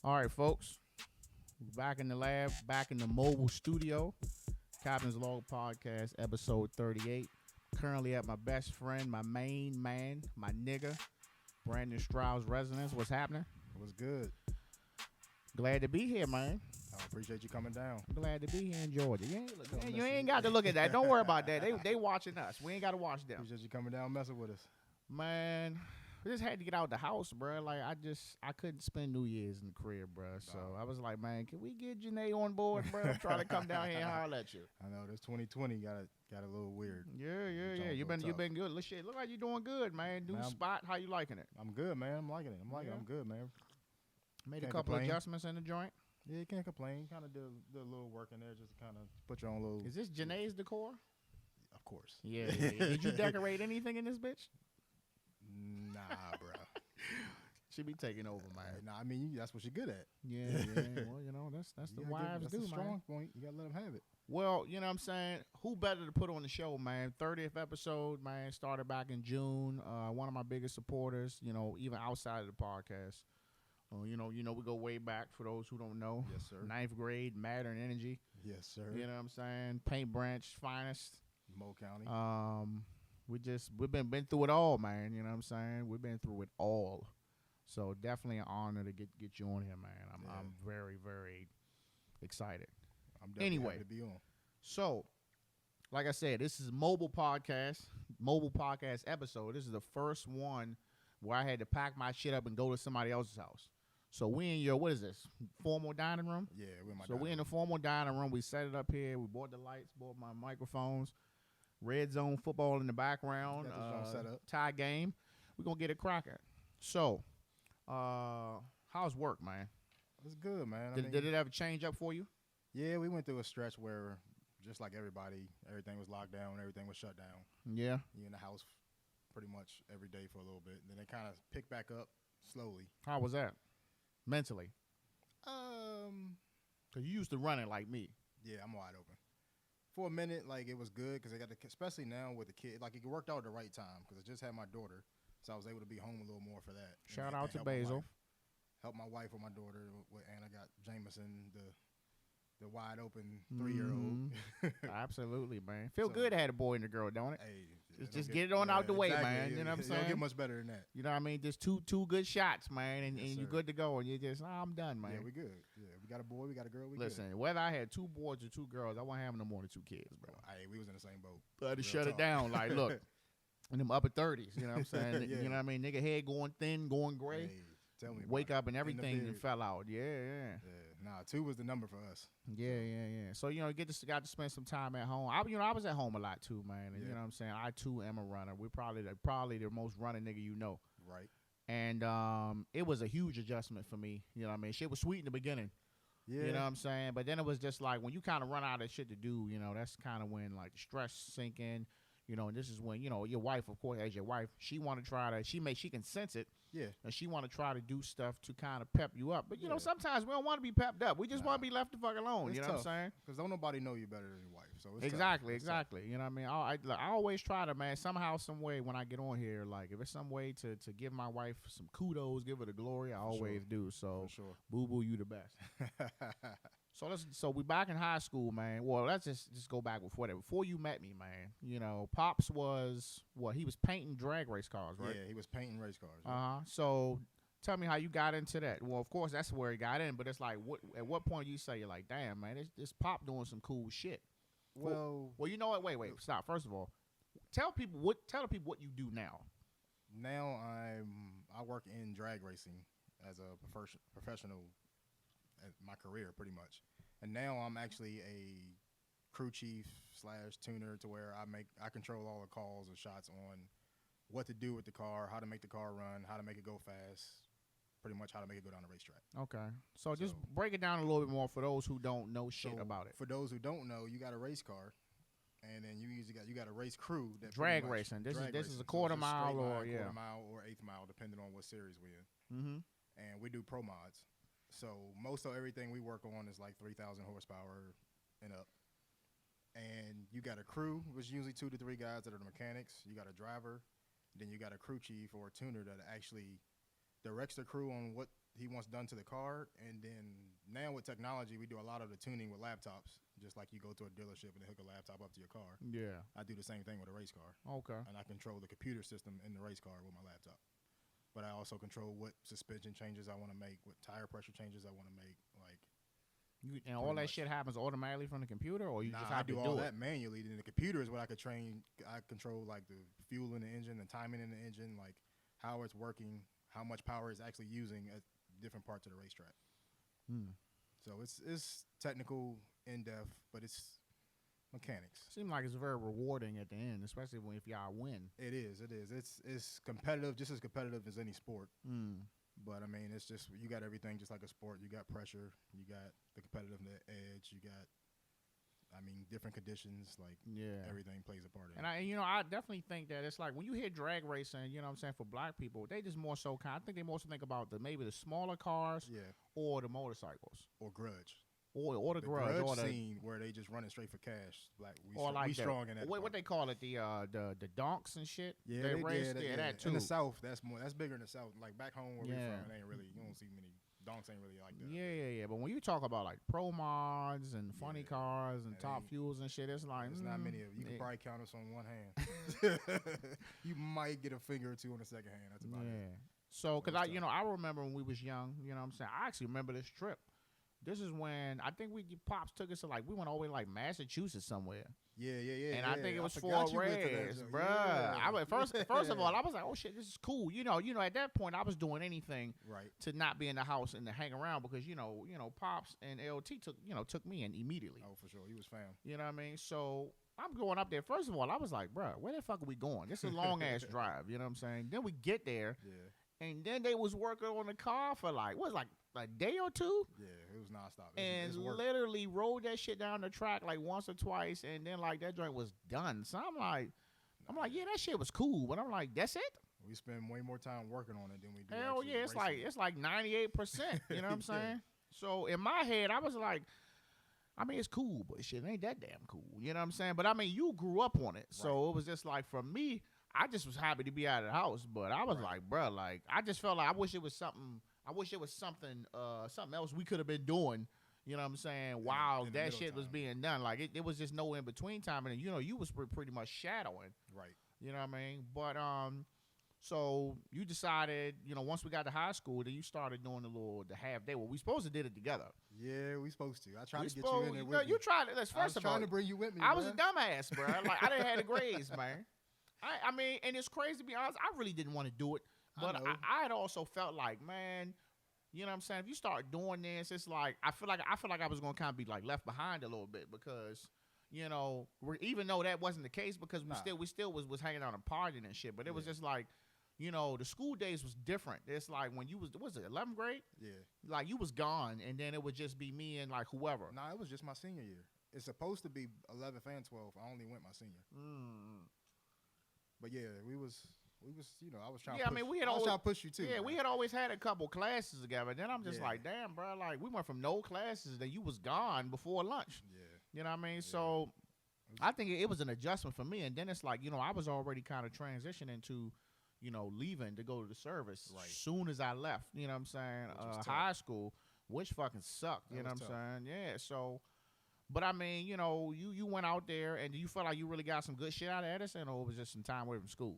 All right, folks. Back in the lab, back in the mobile studio. Captain's Log Podcast, episode 38. Currently at my best friend, my main man, my nigga, Brandon Stroud's residence. What's happening? What's good? Glad to be here, man. I appreciate you coming down. Glad to be here in Georgia. You ain't got to look at that. Don't worry about that. They watching us. We ain't got to watch them. Appreciate you coming down messing with us. Man, I just had to get out the house, bro. Like, I couldn't spend New Year's in the crib, bro. So I was like, man, can we get Janae on board, bro? I'm trying to come down here and holler at you. I know this 2020 got a little weird. Yeah. You been good. Look like you doing good, man. New spot. How you liking it? I'm good, man. I'm liking it. I'm good, man. Made a couple adjustments in the joint. Yeah, can't complain. Kind of did a little work in there, just to kind of put your own little. Is this Janae's decor? Of course. Yeah. Did you decorate anything in this bitch? Nah, bro. She be taking over, man. Nah, I mean, that's what she's good at. Yeah. Well, that's the wives do, man. That's a strong point. You gotta let them have it. Well, you know what I'm saying? Who better to put on the show, man? 30th episode, man, started back in June. One of my biggest supporters, even outside of the podcast. You know, we go way back for those who don't know. Yes, sir. 9th grade, Matter and Energy. Yes, sir. You know what I'm saying? Paint Branch, finest. Mo County. We've been through it all, man. You know what I'm saying? We've been through it all. So definitely an honor to get you on here, man. I'm very, very excited. I'm definitely happy to be on. So, like I said, this is mobile podcast episode. This is the first one where I had to pack my shit up and go to somebody else's house. So we in your, what is this, formal dining room? Yeah, we're in my So we in the formal dining room. We set it up here. We bought the lights, bought my microphones. Red zone football in the background. Set up. Tie game. We're going to get it cracking. So, how's work, man? It's good, man. Did it ever change up for you? Yeah, we went through a stretch where, just like everybody, everything was locked down, everything was shut down. Yeah. You in the house pretty much every day for a little bit. And then it kind of picked back up slowly. How was that? Mentally? Because you used to run it like me. Yeah, I'm wide open. For a minute, like, it was good because I got especially now with the kid, like, it worked out at the right time because I just had my daughter, so I was able to be home a little more for that. Shout out to Basil. Help my wife with my daughter, and I got Jameson, the wide open 3-year-old. Absolutely, man. Feel good to have a boy and a girl, don't it? Hey, just get it on out the way, man. You know what I'm saying? Don't get much better than that. You know what I mean? Just two good shots, man, and Yes, you're good to go. And you're just, I'm done, man. Yeah, we good. Yeah, we got a boy, we got a girl, we Listen, good. whether I had 2 boys or 2 girls, I wasn't having no more than 2 kids, bro. Hey, we was in the same boat. But to shut it down, like, look, in them upper 30s, you know what I'm saying? Yeah. You know what I mean? Nigga head going thin, going gray. Hey, tell me Wake about up and everything and fell out. Yeah. Nah, 2 was the number for us. Yeah. So, got to spend some time at home. I was at home a lot too, man. And you know what I'm saying? I too am a runner. We're probably the most running nigga you know. Right. And it was a huge adjustment for me. You know what I mean? Shit was sweet in the beginning. Yeah. You know what I'm saying? But then it was just like when you kind of run out of shit to do, that's kind of when like the stress sink in. And this is when, your wife, of course, as your wife, she want to try to, she can sense it. Yeah. And she want to try to do stuff to kind of pep you up. But, sometimes we don't want to be pepped up. We just want to be left the fuck alone. You know what I'm saying? Because don't nobody know you better than your wife. So it's exactly. Tough. You know what I mean? I always try to, man, somehow, some way when I get on here, like if it's some way to give my wife some kudos, give her the glory, I always do. So, boo-boo, you the best. So we back in high school, man. Well, let's just go back before that. Before you met me, man, Pops was, he was painting drag race cars, right? Yeah, he was painting race cars. Yeah. So tell me how you got into that. Well, of course, that's where he got in, but it's like, at what point you say, you're like, damn, man, this Pop doing some cool shit? Well, you know what? Wait, stop. First of all, tell the people what you do now. Now I work in drag racing as a professional at my career, pretty much. And now I'm actually a crew chief / tuner to where I control all the calls and shots on what to do with the car, how to make the car run, how to make it go fast, pretty much how to make it go down the racetrack. Okay. So just break it down a little bit more for those who don't know shit about it. For those who don't know, you got a race car, and then you got a race crew that drag racing. This is a quarter mile or quarter mile or eighth mile, depending on what series we're in. Mm-hmm. And we do pro mods. So most of everything we work on is like 3,000 horsepower and up. And you got a crew, which is usually 2 to 3 guys that are the mechanics. You got a driver. Then you got a crew chief or a tuner that actually directs the crew on what he wants done to the car. And then now with technology, we do a lot of the tuning with laptops. Just like you go to a dealership and they hook a laptop up to your car. Yeah. I do the same thing with a race car. Okay. And I control the computer system in the race car with my laptop. But I also control what suspension changes I want to make, what tire pressure changes I want to make. Like, and all that shit happens automatically from the computer, or you just have to do all that manually. And the computer is what I control like the fuel in the engine, the timing in the engine, like how it's working, how much power it's actually using at different parts of the racetrack. So it's technical, in depth, but it's mechanics. Seems like it's very rewarding at the end, especially if y'all win. It is. It's competitive, just as competitive as any sport. But I mean, it's just you got everything just like a sport. You got pressure, you got the competitive edge, you got, I mean, different conditions. Like everything plays a part in it. And I definitely think that it's like when you hear drag racing, you know what I'm saying, for black people, they just more so I think they mostly think about maybe the smaller cars, or the motorcycles, or grudge. Or the grudge or scene where they just running straight for cash. Like we strong in that. What they call it, the donks and shit. Yeah, they race. That too. In the South, that's bigger in the South. Like back home where we from, it ain't really. You don't see many donks. Ain't really like that. Yeah. But when you talk about like pro mods and funny cars and top fuels and shit, it's like there's not many of them. You can probably count us on one hand. You might get a finger or two on the second hand. That's about it. So, cause I remember when we was young. You know what I'm saying. I actually remember this trip. This is when I think pops took us to we went all the way to like Massachusetts somewhere. Yeah. And I think it was for a race, bruh. Yeah. First of all, I was like, oh shit, this is cool. You know, at that point I was doing anything to not be in the house and to hang around because pops and LT took me in immediately. Oh, for sure, he was fam. You know what I mean? So I'm going up there. First of all, I was like, bruh, where the fuck are we going? This is a long ass drive. You know what I'm saying? Then we get there. Yeah. And then they was working on the car for a day or two. Yeah, it was nonstop. And literally rolled that shit down the track like once or twice, and then like that joint was done. So I'm like, yeah, that shit was cool, but I'm like, that's it. We spend way more time working on it than we do. Hell yeah, it's like 98%. You know what I'm saying? So in my head, I was like, I mean, it's cool, but shit ain't that damn cool. You know what I'm saying? But I mean, you grew up on it, so it was just like for me. I just was happy to be out of the house, but I was like, bro, like I just felt like I wish it was something else we could have been doing. You know what I'm saying? While that shit was being done, like it was just no in between time, and you was pretty much shadowing. Right. You know what I mean? But so you decided, once we got to high school, then you started doing the half day. Well, we supposed to did it together. Yeah, we supposed to. I tried to get you in there with me. You tried it. First of all, trying to bring you with me. I was a dumbass, bro. Like I didn't have the grades, man. I mean, and it's crazy to be honest. I really didn't want to do it, but I had also felt like, man, you know what I'm saying? If you start doing this, it's like I feel like I was gonna kind of be like left behind a little bit because, even though that wasn't the case because we still was hanging out and partying and shit. But it was just like, the school days was different. It's like when you was it 11th grade? Yeah. Like you was gone, and then it would just be me and like whoever. Nah, it was just my senior year. It's supposed to be 11th and 12th. I only went my senior. But yeah, we was, I was trying to push. I mean, we had trying to push you too. Yeah, man. We had always had a couple classes together. Then I'm just like, damn, bro, like we went from no classes, then you was gone before lunch. Yeah. You know what I mean? Yeah. So I think it was an adjustment for me. And then it's like, I was already kind of transitioning to, leaving to go to the service soon as I left. You know what I'm saying? High school, which fucking sucked. You know what I'm saying? Yeah. So. But I mean, you went out there, and do you feel like you really got some good shit out of Edison, or was it just some time away from school?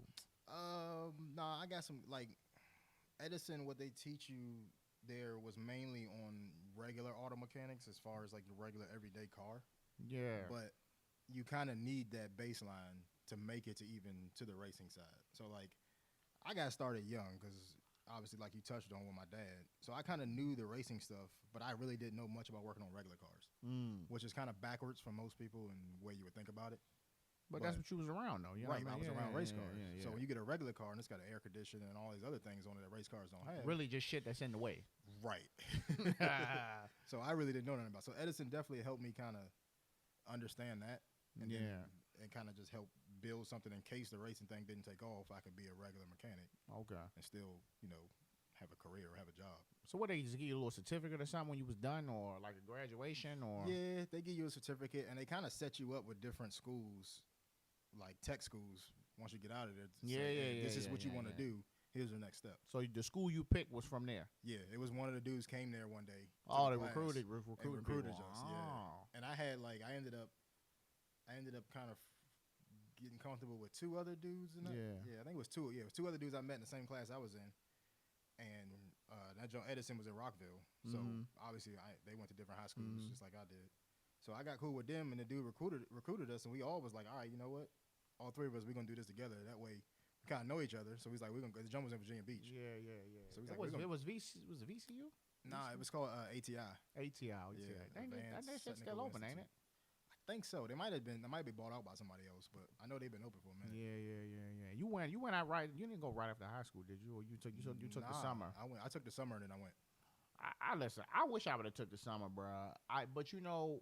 Nah, I got some, like, Edison, what they teach you there was mainly on regular auto mechanics as far as, like, the regular everyday car. Yeah. But you kind of need that baseline to make it to the racing side. So, like, I got started young because obviously, like you touched on with my dad. So I kind of knew the racing stuff, but I really didn't know much about working on regular cars, which is kind of backwards for most people and the way you would think about it. But that's what you was around, though. You know right, what I was around race cars. Yeah. So when you get a regular car and it's got an air conditioner and all these other things on it that race cars don't have. Really just shit that's in the way. Right. So I really didn't know nothing about it. So Edison definitely helped me kind of understand that. And and kind of just help build something in case the racing thing didn't take off. I could be a regular mechanic. Okay. And still, have a career or have a job. So what, they just give you a little certificate or something when you was done, or like a graduation, or? Yeah, they give you a certificate, and they kind of set you up with different schools, like tech schools. Once you get out of there, this is what you want to do, here's your next step. So the school you picked was from there? Yeah, it was one of the dudes came there one day. Oh, they recruited us. Yeah, and I ended up kind of getting comfortable with two other dudes. I think it was two. Yeah, it was two other dudes I met in the same class I was in, and that John Edison was in Rockville. So obviously they went to different high schools just like I did. So I got cool with them, and the dude recruited us, and we all was like, all right, you know what? All three of us, we're gonna do this together. That way, we kind of know each other. So he's like, we're gonna. The jump was in Virginia Beach. Yeah. So he's it like, was VCU. Nah, it was called ATI. ATI. Yeah, that shit's still open, ain't it? I think so. They might be bought out by somebody else, but I know they've been open for a minute. Yeah. You went out right. You didn't go right after high school, did you? Or you took the summer? I took the summer and then I went. I listen. I wish I would have took the summer, bro. But you know,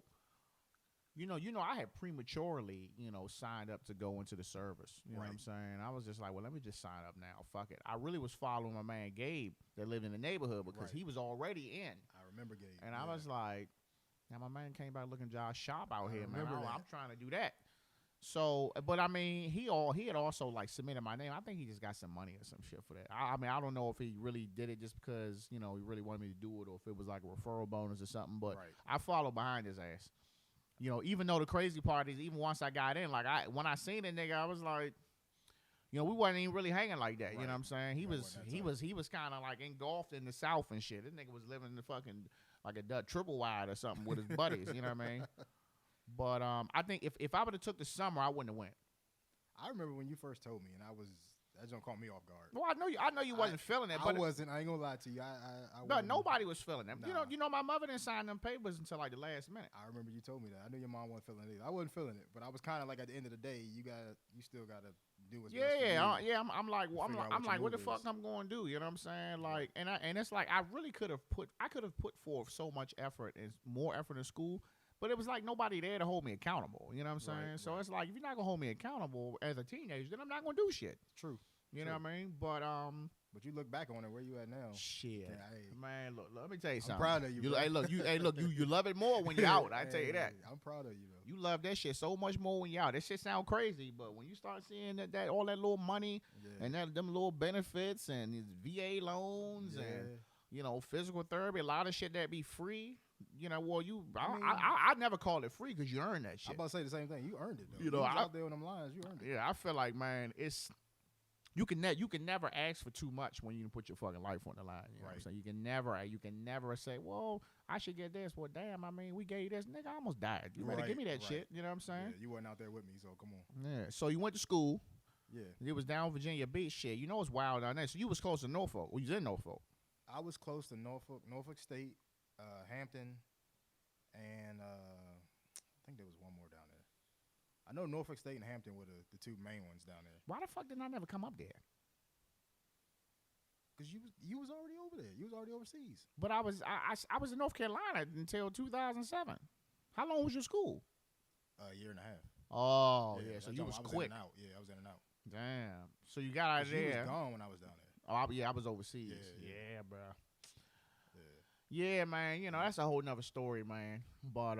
I had prematurely, signed up to go into the service. You know what I'm saying? I was just like, well, let me just sign up now. Fuck it. I really was following my man Gabe that lived in the neighborhood because he was already in. I remember Gabe. And I was like, now my man came back looking Josh Shop out here, man. I'm trying to do that. So, but I mean, he had also like submitted my name. I think he just got some money or some shit for that. I mean, I don't know if he really did it just because, he really wanted me to do it or if it was like a referral bonus or something. But I followed behind his ass. Even though the crazy part is, even once I got in, like when I seen the nigga, I was like, we wasn't even really hanging like that. You know what I'm saying? He was kind of like engulfed in the South and shit. This nigga was living in the fucking like a triple wide or something with his buddies. You know what I mean? But I think if I would have took the summer, I wouldn't have went. I remember when you first told me, and that don't caught me off guard. Well, I know you wasn't feeling it, but I wasn't. I ain't gonna lie to you. But nobody was feeling it. Nah. My mother didn't sign them papers until like the last minute. I remember you told me that. I knew your mom wasn't feeling it either. I wasn't feeling it, but I was kind of like, at the end of the day, you still gotta do what's best for you. I'm like, what the fuck I'm going to do? You know what I'm saying? Like, and it's like I really could have put forth so much effort and more effort in school. But it was like nobody there to hold me accountable. You know what I'm saying? So it's like, if you're not going to hold me accountable as a teenager, then I'm not going to do shit. True. You know what I mean? But you look back on it, where you at now? Shit. Man, look, let me tell you something. I'm proud of you. You love it more when you're out. I tell you that. I'm proud of you, though. You love that shit so much more when you're out. That shit sound crazy, but when you start seeing that all that little money and them little benefits and these VA loans and physical therapy, a lot of shit that be free. I never call it free because you earn that shit. I'm about to say the same thing. You earned it, though. You was out there on them lines. You earned it. Yeah, I feel like, man, you can never ask for too much when you put your fucking life on the line. You know what I'm saying? You can never say, well, I should get this. Well, damn, I mean, we gave you this. Nigga, I almost died. You better give me that shit. You know what I'm saying? Yeah, you weren't out there with me, so come on. Yeah. So you went to school. Yeah. It was down Virginia Beach shit. You know it's wild down there. So you was close to Norfolk. Well, you was in Norfolk. I was close to Norfolk State, Hampton, and I think there was one more down there. I know Norfolk State and Hampton were the two main ones down there. Why the fuck did I never come up there? Because you was already over there. You was already overseas. But I was in North Carolina until 2007. How long was your school? A year and a half. Oh, yeah. So you was quick. I was in and out. Damn. So you got out of there. You was gone when I was down there. Oh, I was overseas. Yeah, bro. Yeah, man. That's a whole nother story, man. But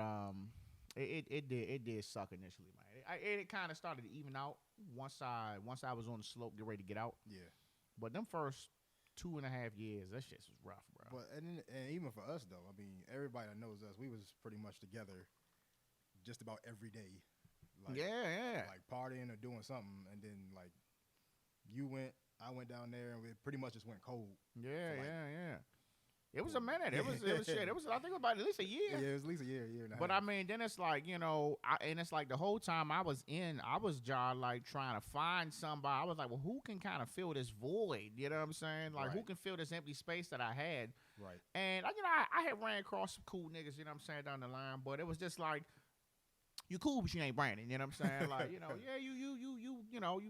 it did suck initially, man. It kind of started to even out once I was on the slope, get ready to get out. Yeah. But them first 2.5 years, that shit was rough, bro. But and even for us though, I mean, everybody that knows us, we was pretty much together just about every day. Like, like partying or doing something, and then like I went down there, and we pretty much just went cold. Yeah. It was a minute. It was shit. It was, I think, about at least a year. Yeah, it was at least a year and a half. But I mean, then it's like, and it's like the whole time I was just like trying to find somebody. I was like, well, who can kind of fill this void? You know what I'm saying? Like, who can fill this empty space that I had? Right. And I had ran across some cool niggas, you know what I'm saying, down the line. But it was just like, you cool, but you ain't Brandon. You know what I'm saying? Like, you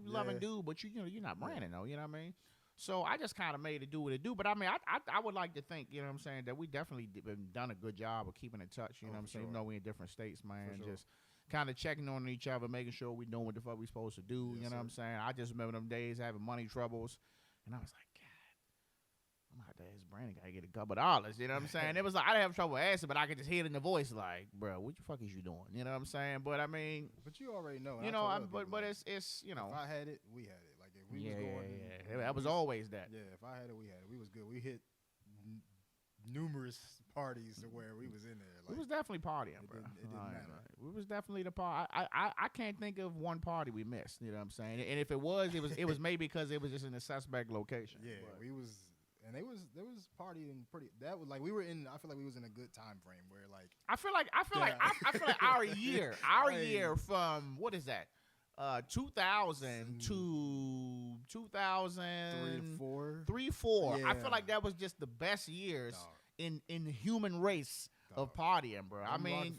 loving dude, but you're not Brandon though. You know what I mean? So I just kind of made it do what it do. But I mean, I would like to think, you know what I'm saying, that we definitely done a good job of keeping in touch. You know what I'm saying? Even though we in different states, man, just kind of checking on each other, making sure we doing what the fuck we supposed to do. You know what I'm saying? I just remember them days having money troubles, and I was like, God, I'm out there. Brandon gotta get a couple dollars. You know what I'm saying? It was like I didn't have trouble asking, but I could just hear it in the voice, like, bro, what the fuck is you doing? You know what I'm saying? But I mean, but you already know. But it's if I had it, we had it. Like if We was going. Yeah. That was always that. Yeah, if I had it, we had it. We was good. We hit numerous parties to where we was in there. We was definitely partying, bro. It didn't matter. We was definitely the party. I can't think of one party we missed. You know what I'm saying? And if it was maybe because it was just in a suspect location. Yeah, we was. And there was partying pretty. That was like we were in. I feel like we was in a good time frame where like. I feel like our year from what is that? 2000 to 2003, 4. Yeah. I feel like that was just the best years in the human race of partying, bro. I mean,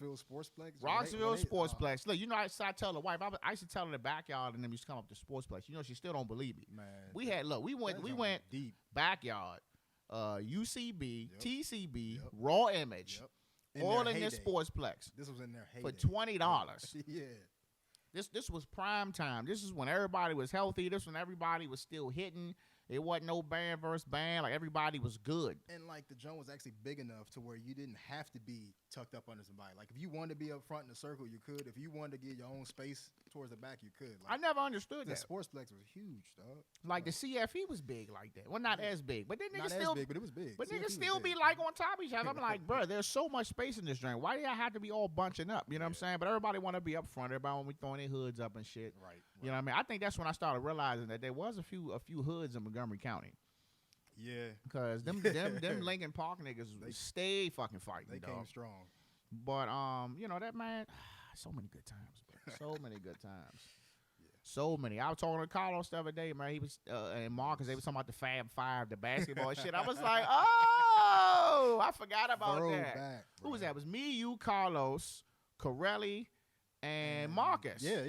Rockville Sportsplex. Look, you know, I tell the wife. I used to tell her the backyard, and then we used to come up to Sportsplex. You know, she still don't believe me. Man, we went deep backyard, UCB, TCB, Raw Image, all in this Sportsplex. This was in their heyday for $20. Yeah. This was prime time. This is when everybody was healthy. This when everybody was still hitting. It wasn't no band versus band. Like, everybody was good. And, like, the joint was actually big enough to where you didn't have to be tucked up under somebody. Like, if you wanted to be up front in the circle, you could. If you wanted to get your own space towards the back, you could. Like, I never understood that. The Sportsplex was huge, dog. Like, the CFE was big like that. Well, not as big. But then niggas still... Not as big, but it was big. But niggas still be, like, on top of each other. I'm like, bro, there's so much space in this joint. Why do y'all have to be all bunching up? You know what I'm saying? But everybody want to be up front. Everybody want to be throwing their hoods up and shit. Right. You know what I mean? I think that's when I started realizing that there was a few hoods in Montgomery County. Yeah, because them Lincoln Park niggas stay fucking fighting. They came strong. But you know that man, so many good times, bro. So many good times. Yeah. So many. I was talking to Carlos the other day, man. He was and Marcus. They was talking about the Fab Five, the basketball shit. I was like, oh, I forgot about that. Back, who was that? It was me, you, Carlos, Corelli, and Marcus. Yeah.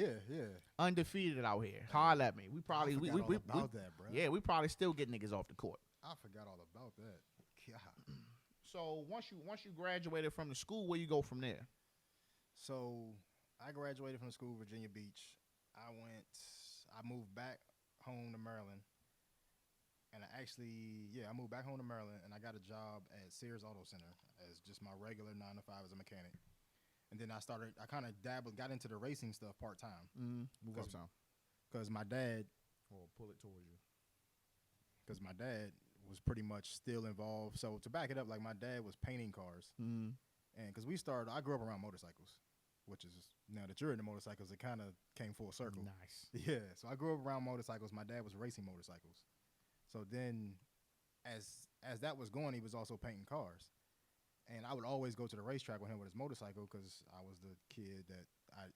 Undefeated out here. Holler at me. We probably we about that, bro. Yeah, we probably still get niggas off the court. I forgot all about that. God. So once you graduated from the school, where you go from there? So I graduated from the school, Virginia Beach. I moved back home to Maryland, and I moved back home to Maryland, and I got a job at Sears Auto Center as just my regular 9 to 5 as a mechanic. And then I kind of got into the racing stuff part time. Move up some. Because my dad, pull it towards you. Because my dad was pretty much still involved. So to back it up, like my dad was painting cars. And because I grew up around motorcycles, which is, now that you're into motorcycles, it kind of came full circle. Nice. Yeah. So I grew up around motorcycles. My dad was racing motorcycles. So then as that was going, he was also painting cars. And I would always go to the racetrack with him with his motorcycle because I was the kid that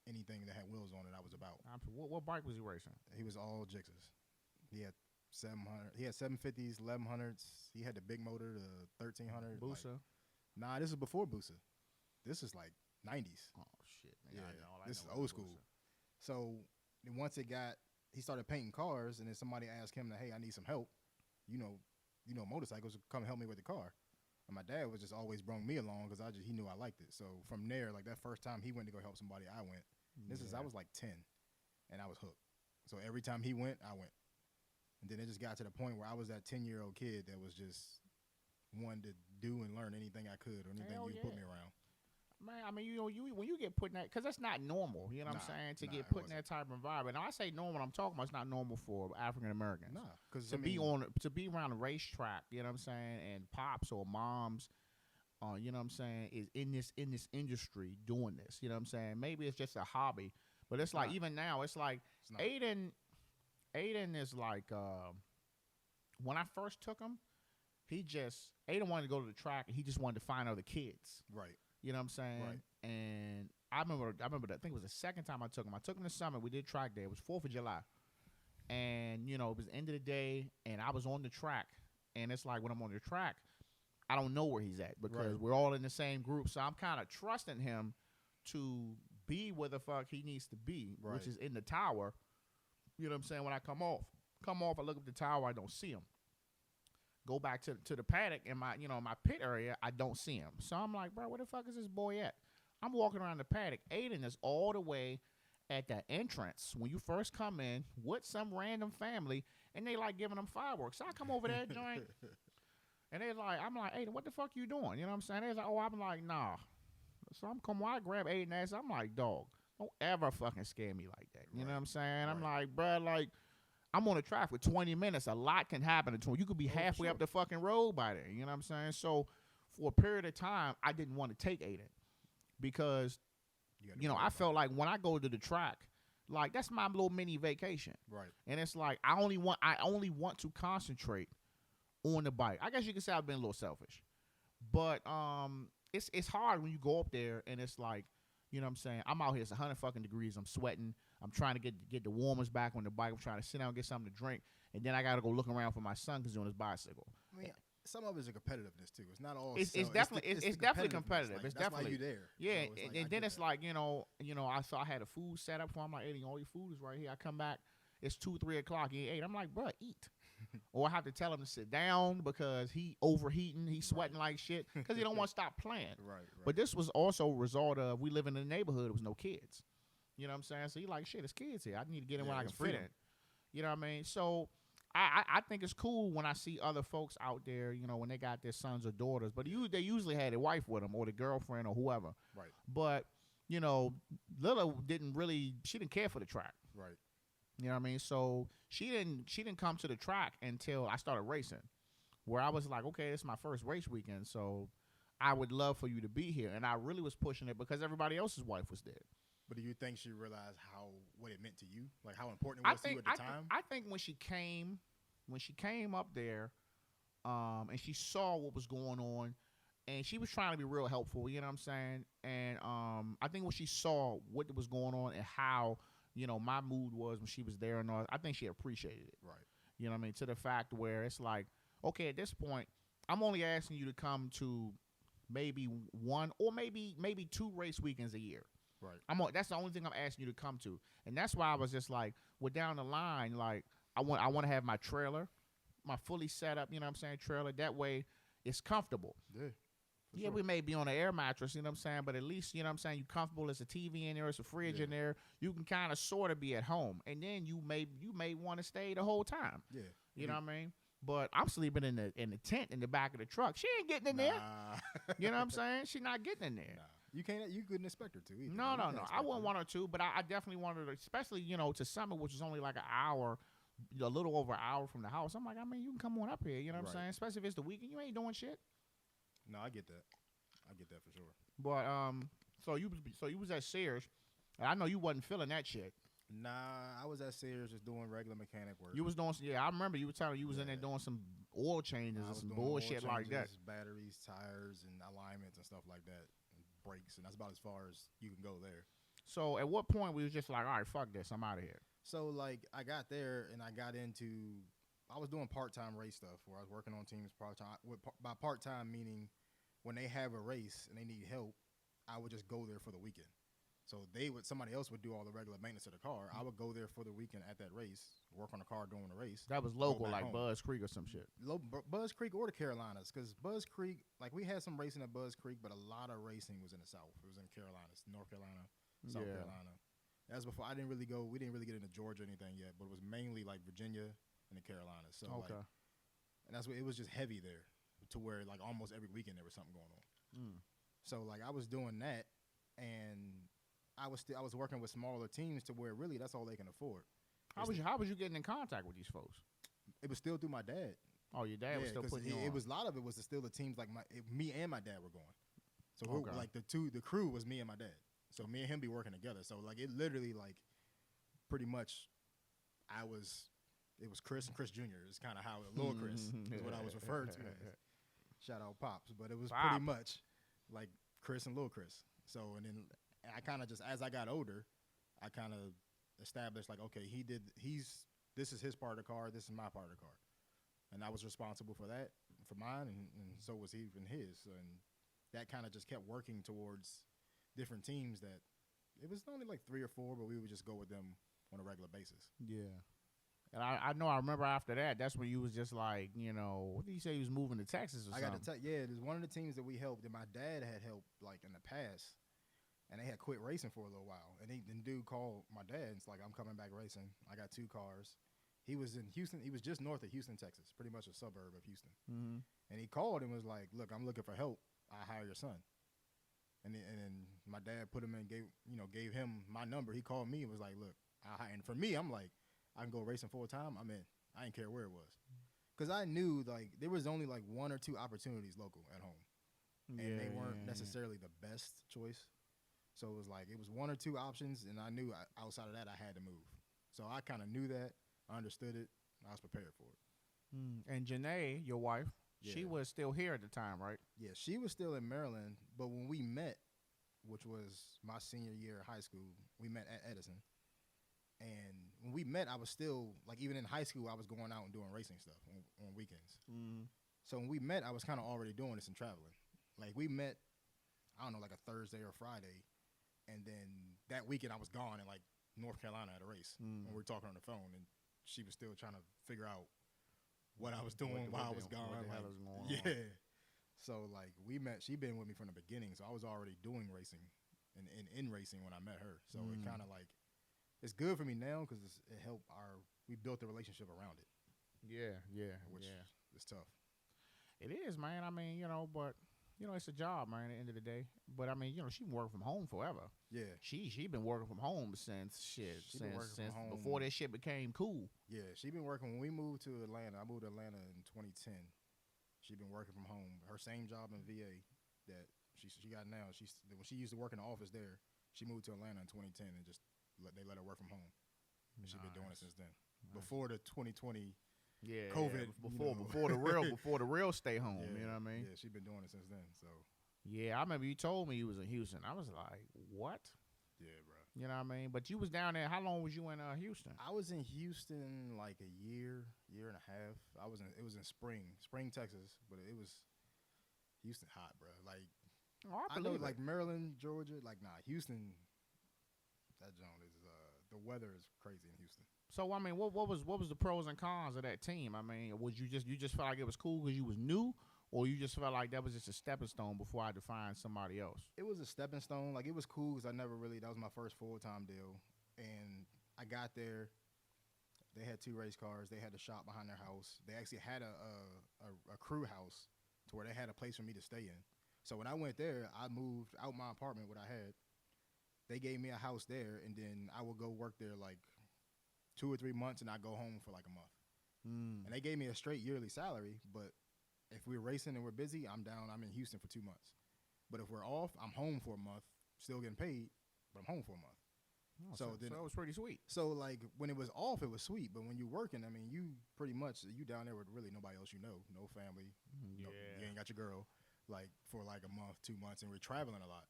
anything that had wheels on it, I was about. What bike was he racing? He was all Jixas. He had 700. He had 750s, 1100s. He had the big motor, the 1300. Busa? Nah, this is before Busa. This is like 90s. Oh shit! Yeah, this is old school. So once he started painting cars, and then somebody asked him that, hey, I need some help. You know motorcycles, come help me with the car. And my dad was just always brought me along because he knew I liked it. So from there, like that first time he went to go help somebody, I went. I was like 10, and I was hooked. So every time he went, I went. And then it just got to the point where I was that 10-year-old kid that was just wanted to do and learn anything I could or anything put me around. Man, I mean, when you get put in that, because that's not normal, you know what I'm saying, to get put in that type of environment. Now, I say normal, I'm talking about it's not normal for African Americans. Nah, because to be around a racetrack, you know what I'm saying, and pops or moms, you know what I'm saying, is in this industry doing this, you know what I'm saying. Maybe it's just a hobby, but it's like even now, it's like Aiden is like when I first took him, Aiden wanted to go to the track and he just wanted to find other kids. Right. You know what I'm saying? Right. And I remember that, I think it was the second time I took him. I took him this summer. We did track day. It was 4th of July. And, you know, it was the end of the day, and I was on the track. And it's like when I'm on the track, I don't know where he's at because we're all in the same group. So I'm kind of trusting him to be where the fuck he needs to be, which is in the tower. You know what I'm saying? When I come off, I look up the tower, I don't see him. Go back to the paddock in my pit area, I don't see him. So I'm like, bro, where the fuck is this boy at? I'm walking around the paddock. Aiden is all the way at the entrance when you first come in with some random family, and they like giving them fireworks. So I come over there, joint, and I'm like, Aiden, what the fuck you doing? You know what I'm saying? They're like, oh, I'm like, nah. So I grab Aiden ass. I'm like, dog, don't ever fucking scare me like that. You know what I'm saying? I'm like, bro, like, I'm on the track for 20 minutes. A lot can happen in 20. You could be halfway up the fucking road by then. You know what I'm saying? So for a period of time, I didn't want to take Aiden because, I felt like when I go to the track, like that's my little mini vacation. Right. And it's like I only want to concentrate on the bike. I guess you could say I've been a little selfish. But it's hard when you go up there and it's like, you know what I'm saying? I'm out here, it's 100 fucking degrees. I'm sweating. I'm trying to get the warmers back on the bike. I'm trying to sit down and get something to drink. And then I got to go look around for my son because he's on his bicycle. I mean, some of it is a competitiveness too. It's not all. It's definitely competitive. Like, it's that's definitely why you there. Yeah, so and then it's like I saw I had a food set up for him. I'm like, Eddie, all your food is right here. I come back, it's 2-3 o'clock. He ate. I'm like, bro, eat. Or I have to tell him to sit down because he overheating. He's sweating like shit because he don't want to stop playing. Right. But this was also a result of we live in a neighborhood. There was no kids. You know what I'm saying? So he like, shit, it's kids here. I need to get in where I can fit in. You know what I mean? So I think it's cool when I see other folks out there, when they got their sons or daughters. But they usually had a wife with them or the girlfriend or whoever. Right. But, Lila she didn't care for the track. Right. You know what I mean? So she didn't come to the track until I started racing, where I was like, okay, it's my first race weekend, so I would love for you to be here. And I really was pushing it because everybody else's wife was there. But do you think she realized what it meant to you? Like how important it was to you at the time? I think when she came up there, and she saw what was going on, and she was trying to be real helpful, you know what I'm saying? And I think when she saw what was going on and how my mood was when she was there and all, I think she appreciated it. Right. You know what I mean? To the fact where it's like, okay, at this point, I'm only asking you to come to maybe one or maybe 2 race weekends a year. Right. That's the only thing I'm asking you to come to. And that's why I was just like, well, down the line, like, I want to have my trailer, my fully set up, you know what I'm saying, trailer. That way it's comfortable. Yeah. Yeah, we may be on an air mattress, you know what I'm saying, but at least, you know what I'm saying, you're comfortable. There's a TV in there, there's a fridge in there. You can kind of sort of be at home. And then you may want to stay the whole time. Yeah. You know what I mean? But I'm sleeping in the tent in the back of the truck. She ain't getting in there. You know what I'm saying? She's not getting in there. Nah. You couldn't expect her to either. No. I wouldn't want her to, but I definitely wanted her, especially, to Summit, which is only like an hour, a little over an hour from the house. I'm like, I mean, you can come on up here, you know what I'm saying? Especially if it's the weekend. You ain't doing shit. No, I get that. I get that for sure. But so you was at Sears, and I know you wasn't feeling that shit. Nah, I was at Sears just doing regular mechanic work. You was doing, I remember you were telling me you was in there doing some oil changes and some bullshit like that. Batteries, tires, and alignments and stuff like that, and brakes, and that's about as far as you can go there. So at what point we was just like, all right, fuck this, I'm out of here. So like I got there and I was doing part-time race stuff where I was working on teams part-time. By part-time meaning when they have a race and they need help, I would just go there for the weekend. So somebody else would do all the regular maintenance of the car. I would go there for the weekend at that race, work on the car during the race. That was local, like home. Buzz Creek or some shit. Buzz Creek or the Carolinas, because Buzz Creek, like we had some racing at Buzz Creek, but a lot of racing was in the South. It was in Carolinas, North Carolina, South Carolina. That was before. We didn't really get into Georgia or anything yet, but it was mainly like Virginia and the Carolinas. So and that's what it was just heavy there, to where like almost every weekend there was something going on. So like I was doing that, and I was working with smaller teams to where really that's all they can afford. How was you getting in contact with these folks? It was still through my dad. Oh, your dad was still putting you on. It was a lot of it was still the teams like me and my dad were going. So we're like the crew was me and my dad. So me and him be working together. So like it literally like pretty much it was Chris and Chris Jr. It's kind of how Little Chris is what I was referred to as. Shout out Pops, but it was pretty much like Chris and Little Chris. So and then I kind of just as I got older, I kind of established like okay, this is his part of the car, this is my part of the car, and I was responsible for that for mine, and so was he in his, and that kind of just kept working towards different teams that it was only like 3 or 4, but we would just go with them on a regular basis. Yeah. And I remember after that, that's when you was just like, what did you say, he was moving to Texas or something? I got to tell you, there's one of the teams that we helped that my dad had helped like in the past, and they had quit racing for a little while. And the dude called my dad and it's like, I'm coming back racing. I got 2 cars. He was in Houston. He was just north of Houston, Texas, pretty much a suburb of Houston. Mm-hmm. And he called and was like, look, I'm looking for help. I hire your son. And then my dad put him in, gave him my number. He called me and was like, look, and for me, I'm like, I can go racing full time, I'm in. I didn't care where it was. Because I knew, like, there was only, like, 1 or 2 opportunities local at home. And they weren't necessarily the best choice. So it was like, it was 1 or 2 options, and I knew outside of that, I had to move. So I kind of knew that. I understood it. I was prepared for it. And Janae, your wife, she was still here at the time, right? Yeah, she was still in Maryland, but when we met, which was my senior year of high school, we met at Edison. And when we met, I was still, like, even in high school, I was going out and doing racing stuff on weekends. So when we met, I was kind of already doing this and traveling. Like, we met, I don't know, like a Thursday or Friday. And then that weekend, I was gone in, like, North Carolina at a race. And we were talking on the phone, and she was still trying to figure out what I was doing while I was gone. What the hell is going on? Yeah. So, like, we met. She'd been with me from the beginning, so I was already doing racing and in racing when I met her. So it kind of, like, it's good for me now because it helped we built a relationship around it. Yeah. Which is tough. It is, man. I mean, but, it's a job, man, at the end of the day. But, I mean, she been working from home forever. Yeah. She been working from home since before that shit became cool. Yeah, she been working. When we moved to Atlanta, I moved to Atlanta in 2010. She been working from home. Her same job in VA that she got now. When she used to work in the office there, she moved to Atlanta in 2010 and just they let her work from home. And she's been doing it since then. Before the 2020 COVID, before the real stay home. You know what I mean? Yeah, she's been doing it since then. So yeah, I remember you told me you was in Houston. I was like, what? Yeah, bro. You know what I mean? But you was down there. How long was you in Houston? I was in Houston like a year and a half. It was in Spring, Texas, but it was Houston hot, bro. Like I know, like Maryland, Georgia, like Houston. That zone is the weather is crazy in Houston. So I mean, what was the pros and cons of that team? I mean, was you just felt like it was cool because you was new, or you just felt like that was just a stepping stone before I defined somebody else? It was a stepping stone. Like, it was cool because that was my first full-time deal. And I got there. They had 2 race cars. They had a shop behind their house. They actually had a crew house to where they had a place for me to stay in. So when I went there, I moved out my apartment, what I had. They gave me a house there, and then I would go work there like 2 or 3 months, and I'd go home for like a month. And they gave me a straight yearly salary, but if we're racing and we're busy, I'm in Houston for 2 months. But if we're off, I'm home for a month, still getting paid, but I'm home for a month. Oh, so it was pretty sweet. So, like, when it was off, it was sweet. But when you're working, I mean, you pretty much, you down there with really nobody else you know. No family. Yeah. You ain't got your girl, like, for like a month, 2 months, and we're traveling a lot.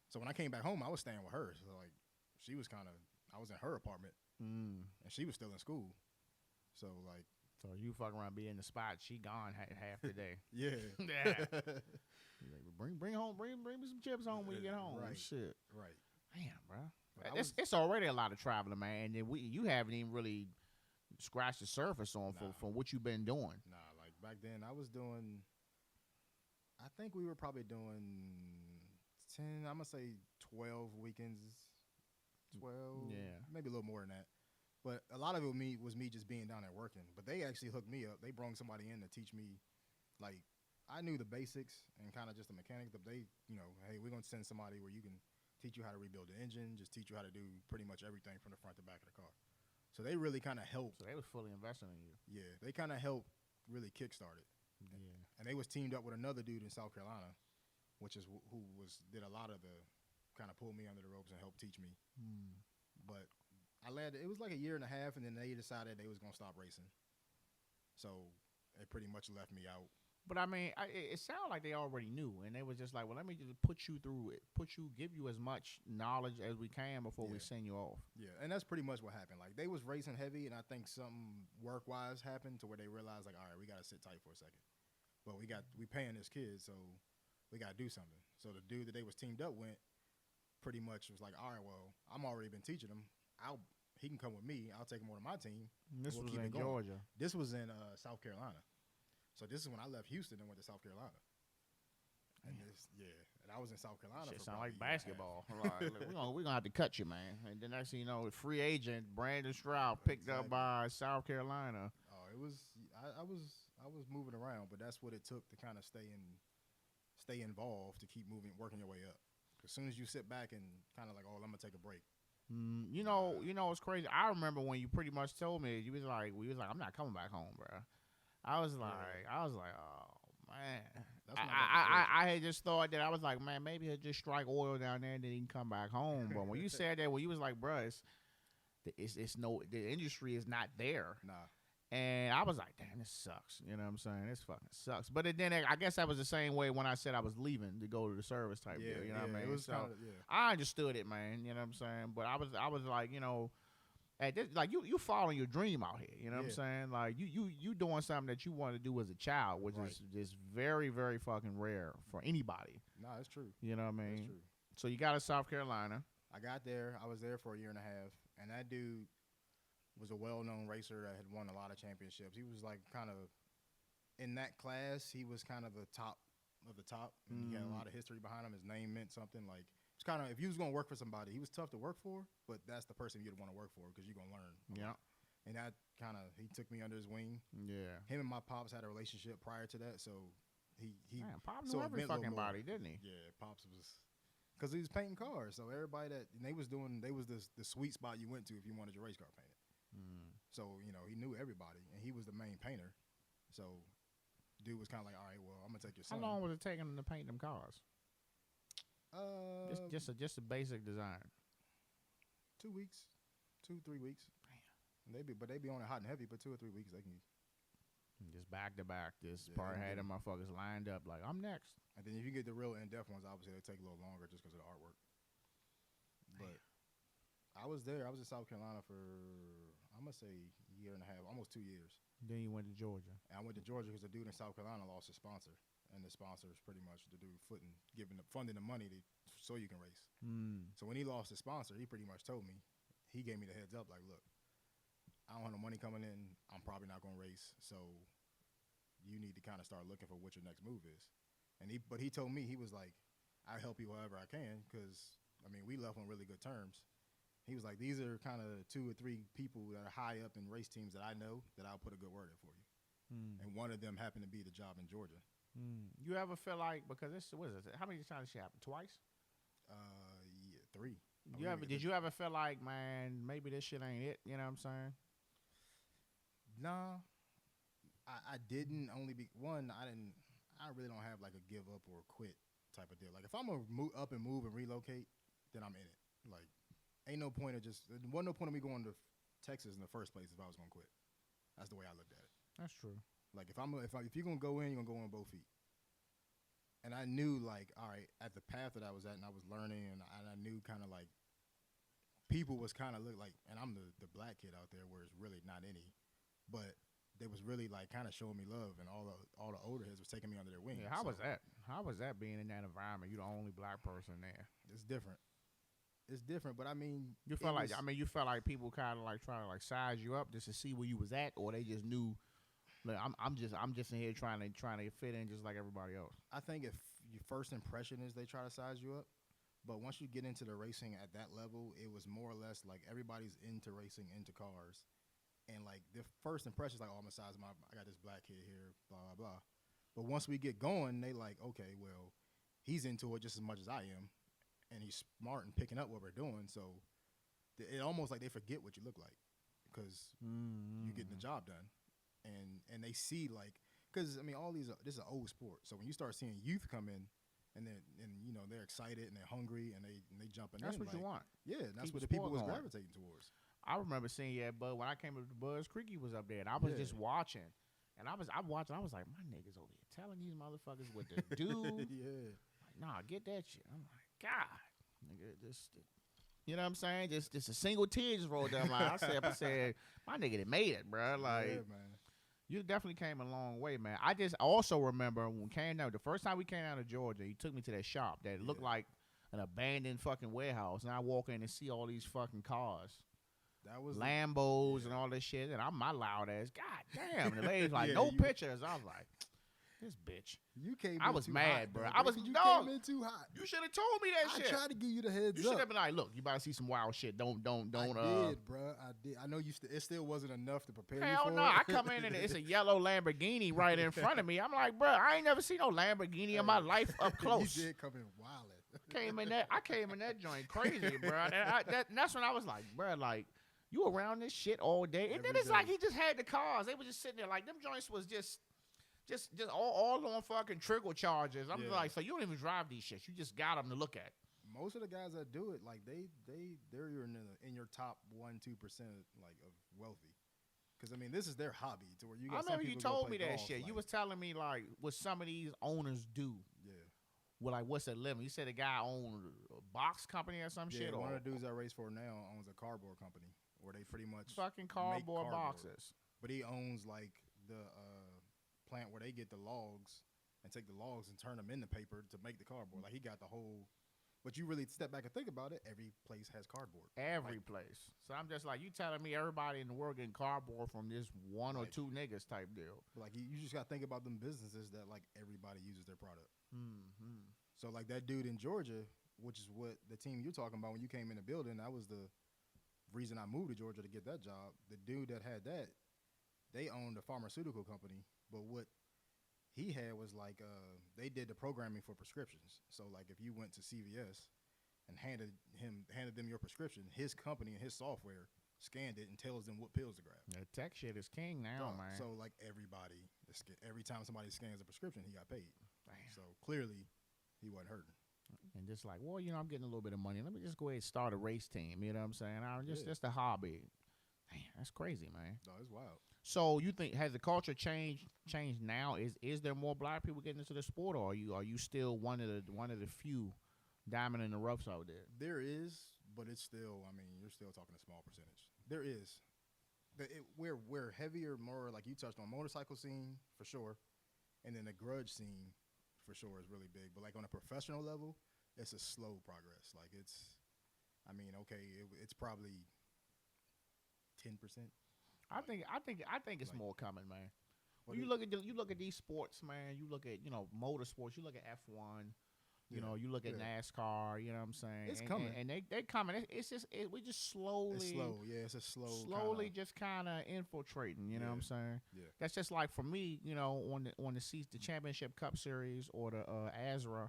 So when I came back home, I was staying with her. So, like, she was I was in her apartment, and she was still in school. So, like. So you fucking around, be in the spot. She gone half the day. Yeah. Like, bring me some chips home when you get home. Right. Shit. Right. Damn, bro. It's already a lot of traveling, man. And you haven't even really scratched the surface on from what you've been doing. Nah, like back then I was doing. I think we were probably doing 10. I'm gonna say 12 weekends. 12. Yeah. Maybe a little more than that. But a lot of it was me just being down there working. But they actually hooked me up. They brought somebody in to teach me, like, I knew the basics and kind of just the mechanics. But they, hey, we're going to send somebody where you can teach you how to rebuild the engine, just teach you how to do pretty much everything from the front to back of the car. So they really kind of helped. So they was fully investing in you. Yeah, they kind of helped really kickstart it. Yeah. And they was teamed up with another dude in South Carolina, which is did a lot of the kind of pull me under the ropes and help teach me. But it was like a year and a half, and then they decided they was going to stop racing. So it pretty much left me out. But, I mean, it sounded like they already knew, and they was just like, well, let me just put you through it, give you as much knowledge as we can before we send you off. Yeah, and that's pretty much what happened. Like, they was racing heavy, and I think something work-wise happened to where they realized, like, all right, we got to sit tight for a second. But we paying this kid, so we got to do something. So the dude that they was teamed up with pretty much was like, all right, well, I'm already been teaching him. He can come with me. I'll take him over to my team. This was in Georgia. This was in South Carolina. So this is when I left Houston and went to South Carolina. And and I was in South Carolina. Shit sound like basketball. Like, we're gonna have to cut you, man. And then next thing you know, free agent Brandon Stroud picked up by South Carolina. Oh, it was I was moving around, but that's what it took to kind of stay involved, to keep moving, working your way up. As soon as you sit back and kind of like, oh, I'm gonna take a break, You know, it's crazy. I remember when you pretty much told me we was like, I'm not coming back home, bro. I was like, oh man. I had just thought that I was like, man, maybe he'll just strike oil down there and then he can come back home. But when you said that, when you was like, bro, the industry is not there. Nah. And I was like, damn, this sucks. You know what I'm saying? This fucking sucks. But then I guess that was the same way when I said I was leaving to go to the service type deal. You know what I mean? It was so I understood it, man. You know what I'm saying? But I was like, you know, at this, like you following your dream out here. You know what I'm saying? Like you doing something that you want to do as a child, which is just very, very fucking rare for anybody. No, it's true. You know what I mean? That's true. So you got to South Carolina. I got there. I was there for a year and a half, and that dude was a well-known racer that had won a lot of championships. He was like kind of in that class. He was kind of the top of the top. And he had a lot of history behind him. His name meant something. Like it's kind of if you was gonna work for somebody, he was tough to work for, but that's the person you'd want to work for because you're gonna learn. Yeah. And that kind of he took me under his wing. Yeah. Him and my pops had a relationship prior to that, so he Man, Pop knew every fucking body, didn't he? Yeah, Pops was. Because he was painting cars, so everybody they was the sweet spot you went to if you wanted your race car painted. So, you know, he knew everybody, and he was the main painter. So, dude was kind of like, all right, well, I'm going to take your son. How long was it taking him to paint them cars? Just a basic design. 2 weeks. 2-3 weeks. Damn. They be on it hot and heavy, but 2 or 3 weeks they can. Just back to back. Just part had them motherfuckers lined up like, I'm next. And then if you get the real in-depth ones, obviously they take a little longer just because of the artwork. But I was there. I was in South Carolina for, I'm going to say a year and a half, almost 2 years. Then you went to Georgia. And I went to Georgia because the dude in South Carolina lost his sponsor. And the sponsor is pretty much the dude funding the money so you can race. So when he lost his sponsor, he pretty much told me, he gave me the heads up like, look, I don't have no money coming in. I'm probably not going to race. So you need to kind of start looking for what your next move is. But he told me, he was like, I'll help you however I can because, I mean, we left on really good terms. He was like, these are kind of 2 or 3 people that are high up in race teams that I know that I'll put a good word in for you. And one of them happened to be the job in Georgia. You ever feel like, because what is it? How many times did she happen? Twice? Yeah, 3. Did you ever feel like, man, maybe this shit ain't it? You know what I'm saying? Nah, I didn't. Only I really don't have like a give up or quit type of deal. Like if I'm gonna up and move and relocate, then I'm in it. Like ain't no point of wasn't no point of me going to Texas in the first place if I was gonna quit. That's the way I looked at it. That's true. Like if you're gonna go in, you're gonna go on both feet. And I knew like, all right, at the path that I was at, and I was learning, and I knew kind of like people was kind of look like, and I'm the black kid out there where it's really not any, but they was really like kind of showing me love, and all the older heads was taking me under their wing. Yeah, how was that? How was that being in that environment? You the only black person there. It's different. It's different, but I mean, you felt like people kind of like trying to like size you up just to see where you was at, or they just knew. Like, I'm just in here trying to fit in just like everybody else. I think if your first impression is they try to size you up, but once you get into the racing at that level, it was more or less like everybody's into racing, into cars. And, like, the first impression is like, oh, I'm a size I got this black kid here, blah, blah, blah. But once we get going, they like, okay, well, he's into it just as much as I am. And he's smart and picking up what we're doing. So it almost like they forget what you look like because you're getting the job done. And they see, like, because, I mean, this is an old sport. So when you start seeing youth come in, and you know, they're excited and they're hungry and they jumping in. That's what you want. Yeah, and that's what the people was gravitating towards. I remember seeing Bud when I came to Buzz Creaky was up there, and I was just watching, and I'm watching. I was like, my niggas over here telling these motherfuckers what to do. Yeah, like, nah, get that shit. I'm like, God, nigga, you know what I'm saying? Just a single tear just rolled down my. I said, my nigga, they made it, bro. Like, yeah, man. You definitely came a long way, man. I just also remember when we came down, the first time we came down to Georgia, you took me to that shop that looked like an abandoned fucking warehouse, and I walk in and see all these fucking cars. That was Lambos and all this shit, and I'm my loud ass. God damn! And the lady's like, no pictures. I was like, this bitch. You came. I was mad, hot, bro. Bro. I was came in too hot. You should have told me that shit. I tried to give you the heads up. You should have been like, look, you about to see some wild shit. Don't. I did, bro. I did. I know you. It still wasn't enough to prepare you for. Hell no! I come in and it's a yellow Lamborghini right in front of me. I'm like, bro, I ain't never seen no Lamborghini in my life up close. You did come in wildin'. I came in that joint crazy, bro. That's when I was like, bro, like you around this shit all day, and then it's like he just had the cars. They were just sitting there, like them joints was just all on fucking trickle charges. I'm like, so you don't even drive these shits. You just got them to look at. Most of the guys that do it, like they're in your top 1-2% like of wealthy. Because I mean, this is their hobby. To where you got. I remember you told me that shit. Like, you was telling me like what some of these owners do. Yeah. Well, like what's their living? You said a guy owned a box company or some shit. One of the dudes I race for now owns a cardboard company where they pretty much fucking cardboard boxes. But he owns like the plant where they get the logs and take the logs and turn them into paper to make the cardboard. Like he got the whole. But you really step back and think about it, every place has cardboard. Every place. So I'm just like, you telling me everybody in the world getting cardboard from this one or two niggas type deal. Like, you just got to think about them businesses that, like, everybody uses their product. Mm-hmm. So, like, that dude in Georgia, which is what the team you're talking about when you came in the building, that was the reason I moved to Georgia to get that job. The dude that had that, they owned a pharmaceutical company, but what he had was like they did the programming for prescriptions. So like if you went to CVS and handed them your prescription, his company and his software scanned it and tells them what pills to grab. The tech shit is king now, man. So like every time somebody scans a prescription, he got paid. Damn. So clearly he wasn't hurting. And just like, well, I'm getting a little bit of money. Let me just go ahead and start a race team. You know what I'm saying? Just a hobby. Damn, that's crazy, man. No, it's wild. So you think has the culture changed now? Is there more black people getting into the sport, or are you still one of the few diamond in the roughs out there? There is, but it's still. I mean, you're still talking a small percentage. There is. We're heavier, more like you touched on motorcycle scene for sure, and then the grudge scene for sure is really big. But like on a professional level, it's a slow progress. Like it's probably 10%. I think it's like, more coming, man. When you look at these sports, man. You look at motorsports. You look at F1. You look at NASCAR. You know what I'm saying? It's coming, and they coming. It's just we just slowly. It's slow, yeah. It's a slowly just kind of infiltrating. You know what I'm saying? Yeah. That's just like for me. On the Championship Cup Series or the ASRA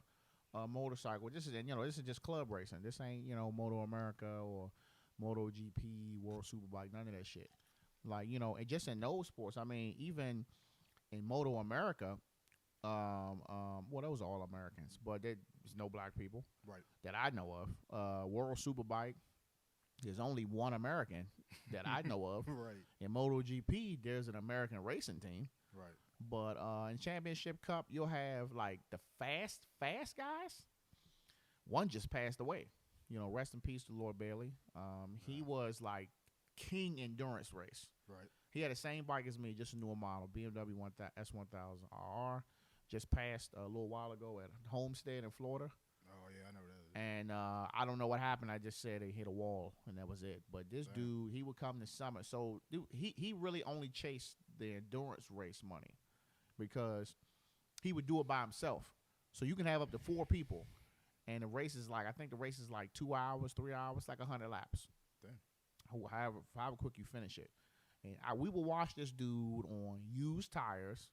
motorcycle. This is just club racing. This ain't Moto America or Moto GP, World Superbike. None of that shit. Like, and just in those sports, I mean, even in Moto America, those are all Americans, but there's no black people that I know of. World Superbike, there's only one American that I know of. Right. In Moto GP, there's an American racing team. Right. But in Championship Cup, you'll have like the fast guys. One just passed away. Rest in peace to Lord Bailey. He was like king endurance race. Right. He had the same bike as me, just a newer model, BMW S1000RR. Just passed a little while ago at Homestead in Florida. Oh yeah, I know that. And I don't know what happened. I just said he hit a wall, and that was it. But this dude, he would come to Summit. So dude, he really only chased the endurance race money because he would do it by himself. So you can have up to 4 people, and the race is like 2 hours, 3 hours, like 100 laps. Damn. However quick you finish it. And we will watch this dude on used tires,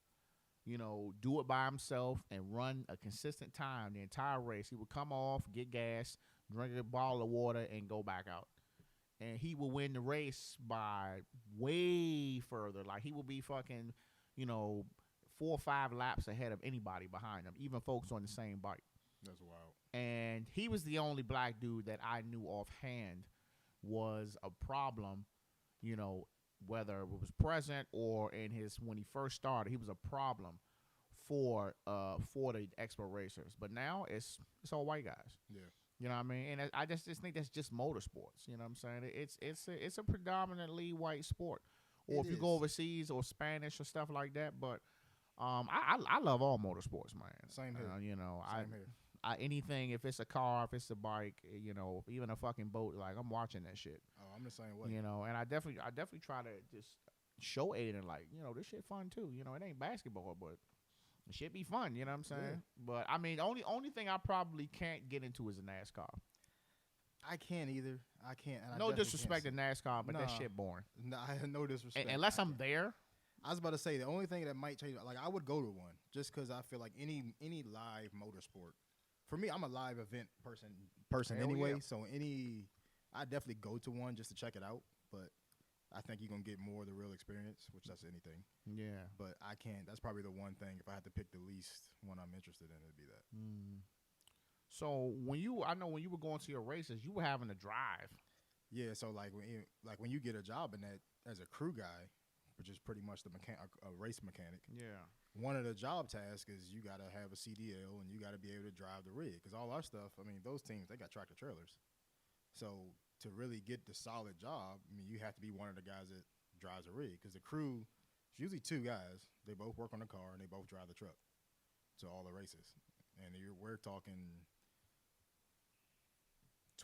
do it by himself and run a consistent time the entire race. He would come off, get gas, drink a bottle of water, and go back out. And he will win the race by way further. Like, he will be fucking, 4 or 5 laps ahead of anybody behind him, even folks on the same bike. That's wild. And he was the only black dude that I knew offhand was a problem, whether it was present or when he first started, he was a problem for the expert racers. But now it's all white guys. Yeah. You know what I mean? And I just think that's just motorsports. You know what I'm saying? It's a predominantly white sport. Or if you go overseas or Spanish or stuff like that. But I love all motorsports, man. Same here. Same here. Anything, if it's a car, if it's a bike, even a fucking boat, like I'm watching that shit. Oh, I'm the same way. And I definitely try to just show Aiden like, this shit fun too. It ain't basketball, but it should be fun. You know what I'm saying? Yeah. But I mean, only thing I probably can't get into is a NASCAR. I can't either. I can't. And no disrespect to NASCAR, but that shit boring. No, no disrespect. Unless I'm there. I was about to say the only thing that might change, like I would go to one just because I feel like any live motorsport for me, I'm a live event person Hell anyway. yeah. So I definitely go to one just to check it out. But I think you're gonna get more of the real experience, which that's anything. Yeah. But I can't. That's probably the one thing. If I had to pick the least one I'm interested in, it'd be that. So I know when you were going to your races, you were having to drive. Yeah. So when you get a job in that as a crew guy, which is pretty much a race mechanic. Yeah. One of the job tasks is you got to have a CDL and you got to be able to drive the rig because all our stuff. I mean, those teams they got tractor trailers. So to really get the solid job, I mean, you have to be one of the guys that drives a rig because the crew is usually two guys. They both work on the car and they both drive the truck to all the races. And we're talking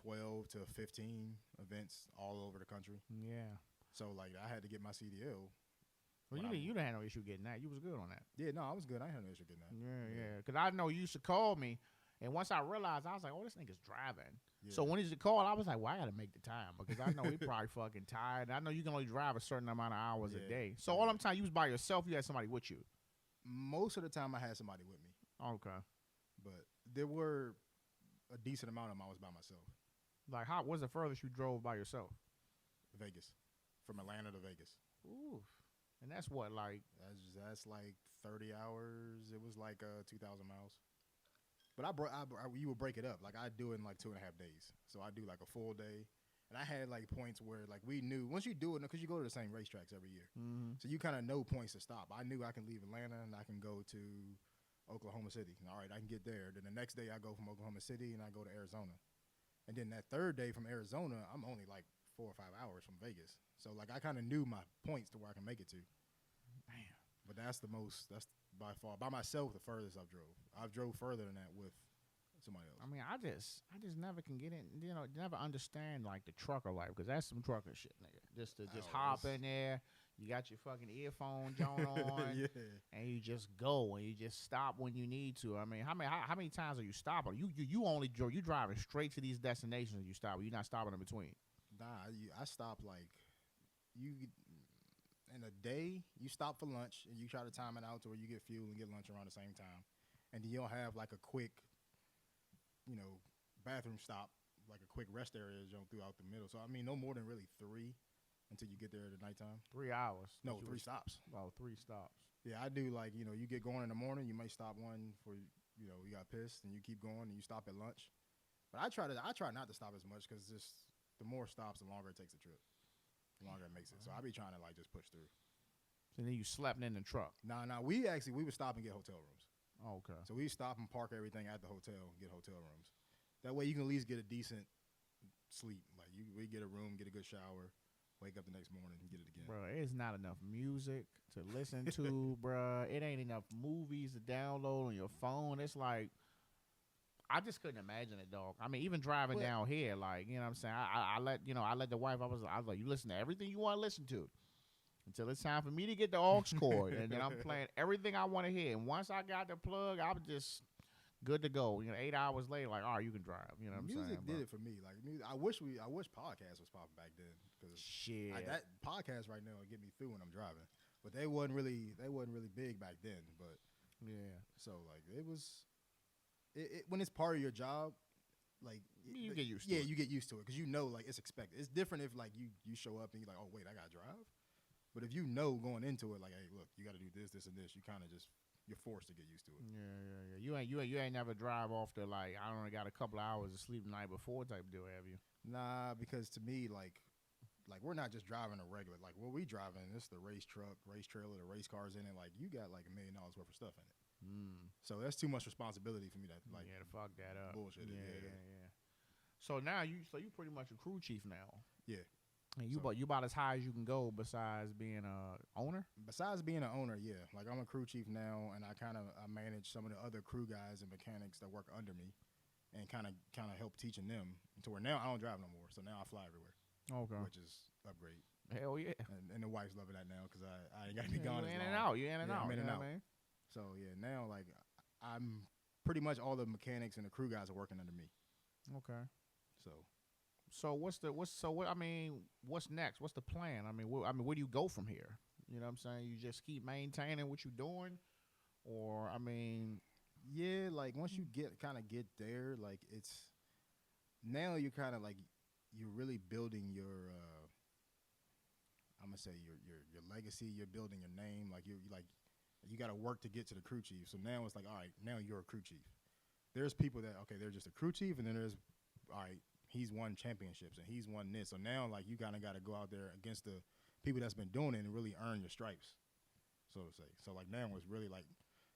12 to 15 events all over the country. Yeah. So like I had to get my CDL. Well, you didn't have no issue getting that. You was good on that. Yeah, no, I was good. I had no issue getting that. Yeah. Because I know you used to call me, and once I realized, I was like, oh, this nigga's driving. Yeah. So when he called, I was like, well, I got to make the time because I know he probably fucking tired. I know you can only drive a certain amount of hours a day. So all I'm telling you was by yourself. You had somebody with you. Most of the time, I had somebody with me. Okay. But there were a decent amount of them I was by myself. Like, how was the furthest you drove by yourself? Vegas. From Atlanta to Vegas. Ooh. And that's what, like? That's like 30 hours. It was like 2,000 miles. But you would break it up. Like, I do it in like 2.5 days. So I do like a full day. And I had like points where like we knew, once you do it, because you go to the same racetracks every year. Mm-hmm. So you kind of know points to stop. I knew I can leave Atlanta and I can go to Oklahoma City. All right, I can get there. Then the next day I go from Oklahoma City and I go to Arizona. And then that third day from Arizona, I'm only like 4 or 5 hours from Vegas. So like I kind of knew my points to where I can make it to. Damn. But that's by far, by myself, the furthest I've drove. I've drove further than that with somebody else. I mean, I just never can get in, never understand like the trucker life because that's some trucker shit, nigga. Just hop in there, you got your fucking earphones on, yeah. and you just go and you just stop when you need to. I mean, how many times are you stopping? You driving straight to these destinations you stop. You're not stopping in between. Nah, I stop like in a day. You stop for lunch and you try to time it out to where you get fuel and get lunch around the same time, and then you'll have like a quick, bathroom stop, like a quick rest area throughout the middle. So I mean, no more than really 3 until you get there at nighttime. 3 hours. No, 3 stops. Oh, 3 stops. Yeah, I do like you get going in the morning. You might stop one for you got pissed and you keep going and you stop at lunch. But I try not to stop as much because just the more stops, the longer it takes the trip, the longer it makes it. So I be trying to like just push through. So then you slept in the truck. Nah, we would stop and get hotel rooms. Oh, okay. So we stop and park everything at the hotel and get hotel rooms. That way you can at least get a decent sleep. Like we get a room, get a good shower, wake up the next morning and get it again. Bro, it's not enough music to listen to, bro. It ain't enough movies to download on your phone. It's like, I just couldn't imagine it, dog. I mean, even driving down here, like, you know what I'm saying? I let the wife, I was like, you listen to everything you want to listen to until it's time for me to get the aux cord. And then I'm playing everything I want to hear. And once I got the plug, I was just good to go. 8 hours later, like, all right, you can drive. You know what I'm saying? Music did it for me. Like, I wish podcasts was popping back then. Shit. That podcast right now will get me through when I'm driving. But they wasn't really big back then. But yeah. So like it was. When it's part of your job, like you get used to it. Yeah, you get used to it because like it's expected. It's different if like you show up and you're like, oh wait, I gotta drive. But if going into it, like, hey, look, you got to do this, this, and this, you kind of you're forced to get used to it. Yeah. You ain't never drive off to like I don't know, got a couple of hours of sleep the night before type deal, have you? Nah, because to me, like we're not just driving a regular. Like what we driving, it's the race truck, race trailer, the race cars in it. Like you got like $1 million worth of stuff in it. So that's too much responsibility for me to like. Yeah, to fuck that up. Bullshit. Yeah. So now you pretty much a crew chief now. Yeah. And you about as high as you can go besides being a owner? Besides being an owner, yeah. Like I'm a crew chief now and I manage some of the other crew guys and mechanics that work under me and kind of help teaching them to where now I don't drive no more. So now I fly everywhere. Okay. Which is upgrade. Hell yeah. And the wife's loving that now because I ain't got to be gone as long. You in and out. You in and out. I'm in and out. Man? So yeah, now like I'm pretty much all the mechanics and the crew guys are working under me. Okay. So what's next? What's the plan? I mean, where do you go from here? You know what I'm saying? You just keep maintaining what you're doing, or I mean, Yeah, like once you get there, like it's now you're kind of like you're really building your I'm gonna say your legacy. You're building your name. Like you got to work to get to the crew chief. So now it's like, all right, now you're a crew chief. There's people that they're just a crew chief, and then there's all right, he's won championships and he's won this. So now like you kind of got to go out there against the people that's been doing it and really earn your stripes, so to say. So like now it's really like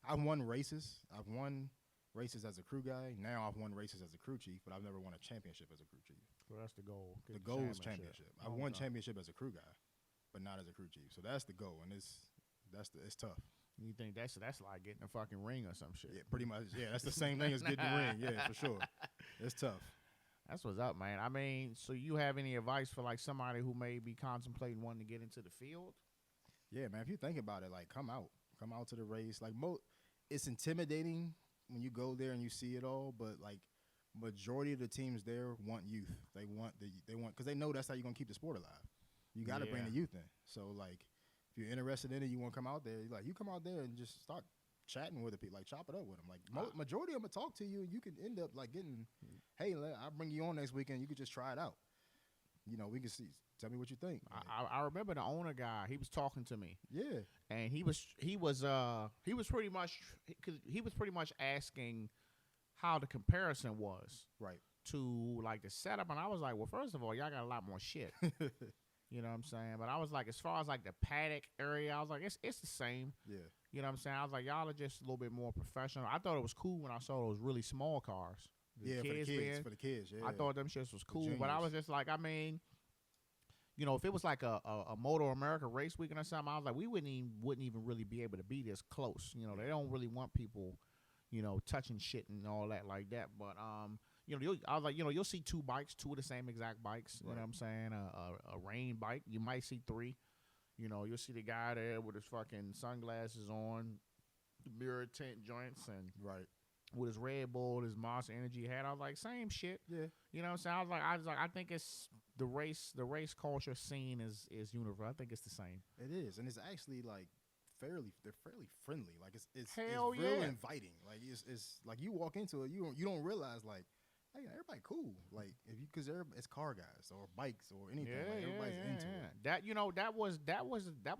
I've won races. I've won races as a crew guy. Now I've won races as a crew chief, but I've never won a championship as a crew chief. So that's the goal. The goal is championship. I've won championship as a crew guy, but not as a crew chief. So that's the goal, and it's tough. You think that's like getting a fucking ring or some shit? Yeah, pretty much. Yeah, that's the same thing as getting the ring. Yeah, for sure. It's tough. That's what's up, man. I mean, so you have any advice for like somebody who may be contemplating wanting to get into the field? Yeah, man. If you think about it, like come out to the race. Like it's intimidating when you go there and you see it all, but like majority of the teams there want youth. They want because they know that's how you're gonna keep the sport alive. You got to bring the youth in. So like, if you're interested in it, you want to come out there. Like you come out there and just start chatting with the people, like chop it up with them. Like majority of them will talk to you, and you can end up like getting, hey, I'll bring you on next weekend. You could just try it out. You know, we can see. Tell me what you think. Like, I remember the owner guy. He was talking to me. Yeah, and he was pretty much asking how the comparison was right to like the setup, and I was like, well, first of all, y'all got a lot more shit. You know what I'm saying? But I was like, as far as like the paddock area, I was like, it's the same. Yeah. You know what I'm saying? I was like, y'all are just a little bit more professional. I thought it was cool when I saw those really small cars. For the kids. Yeah. I thought them shits was cool, but I was just like, I mean, you know, if it was like a Motor America race weekend or something, I was like, we wouldn't even really be able to be this close. You know, they don't really want people, you know, touching shit and all that like that. But you know, I was like, you know, you'll see two of the same exact bikes. You know what I'm saying? A rain bike. You might see three. You know, you'll see the guy there with his fucking sunglasses on, mirror tint joints, and with his Red Bull, his Monster Energy hat. I was like, same shit. Yeah. You know what I'm saying? I was like, I think it's the race culture scene is universal. I think it's the same. It is, and it's actually like they're fairly friendly. Like it's real inviting. Like it's like you walk into it, you don't realize like, hey, everybody cool. Like because it's car guys or bikes or anything. Like everybody's into it. That you know that was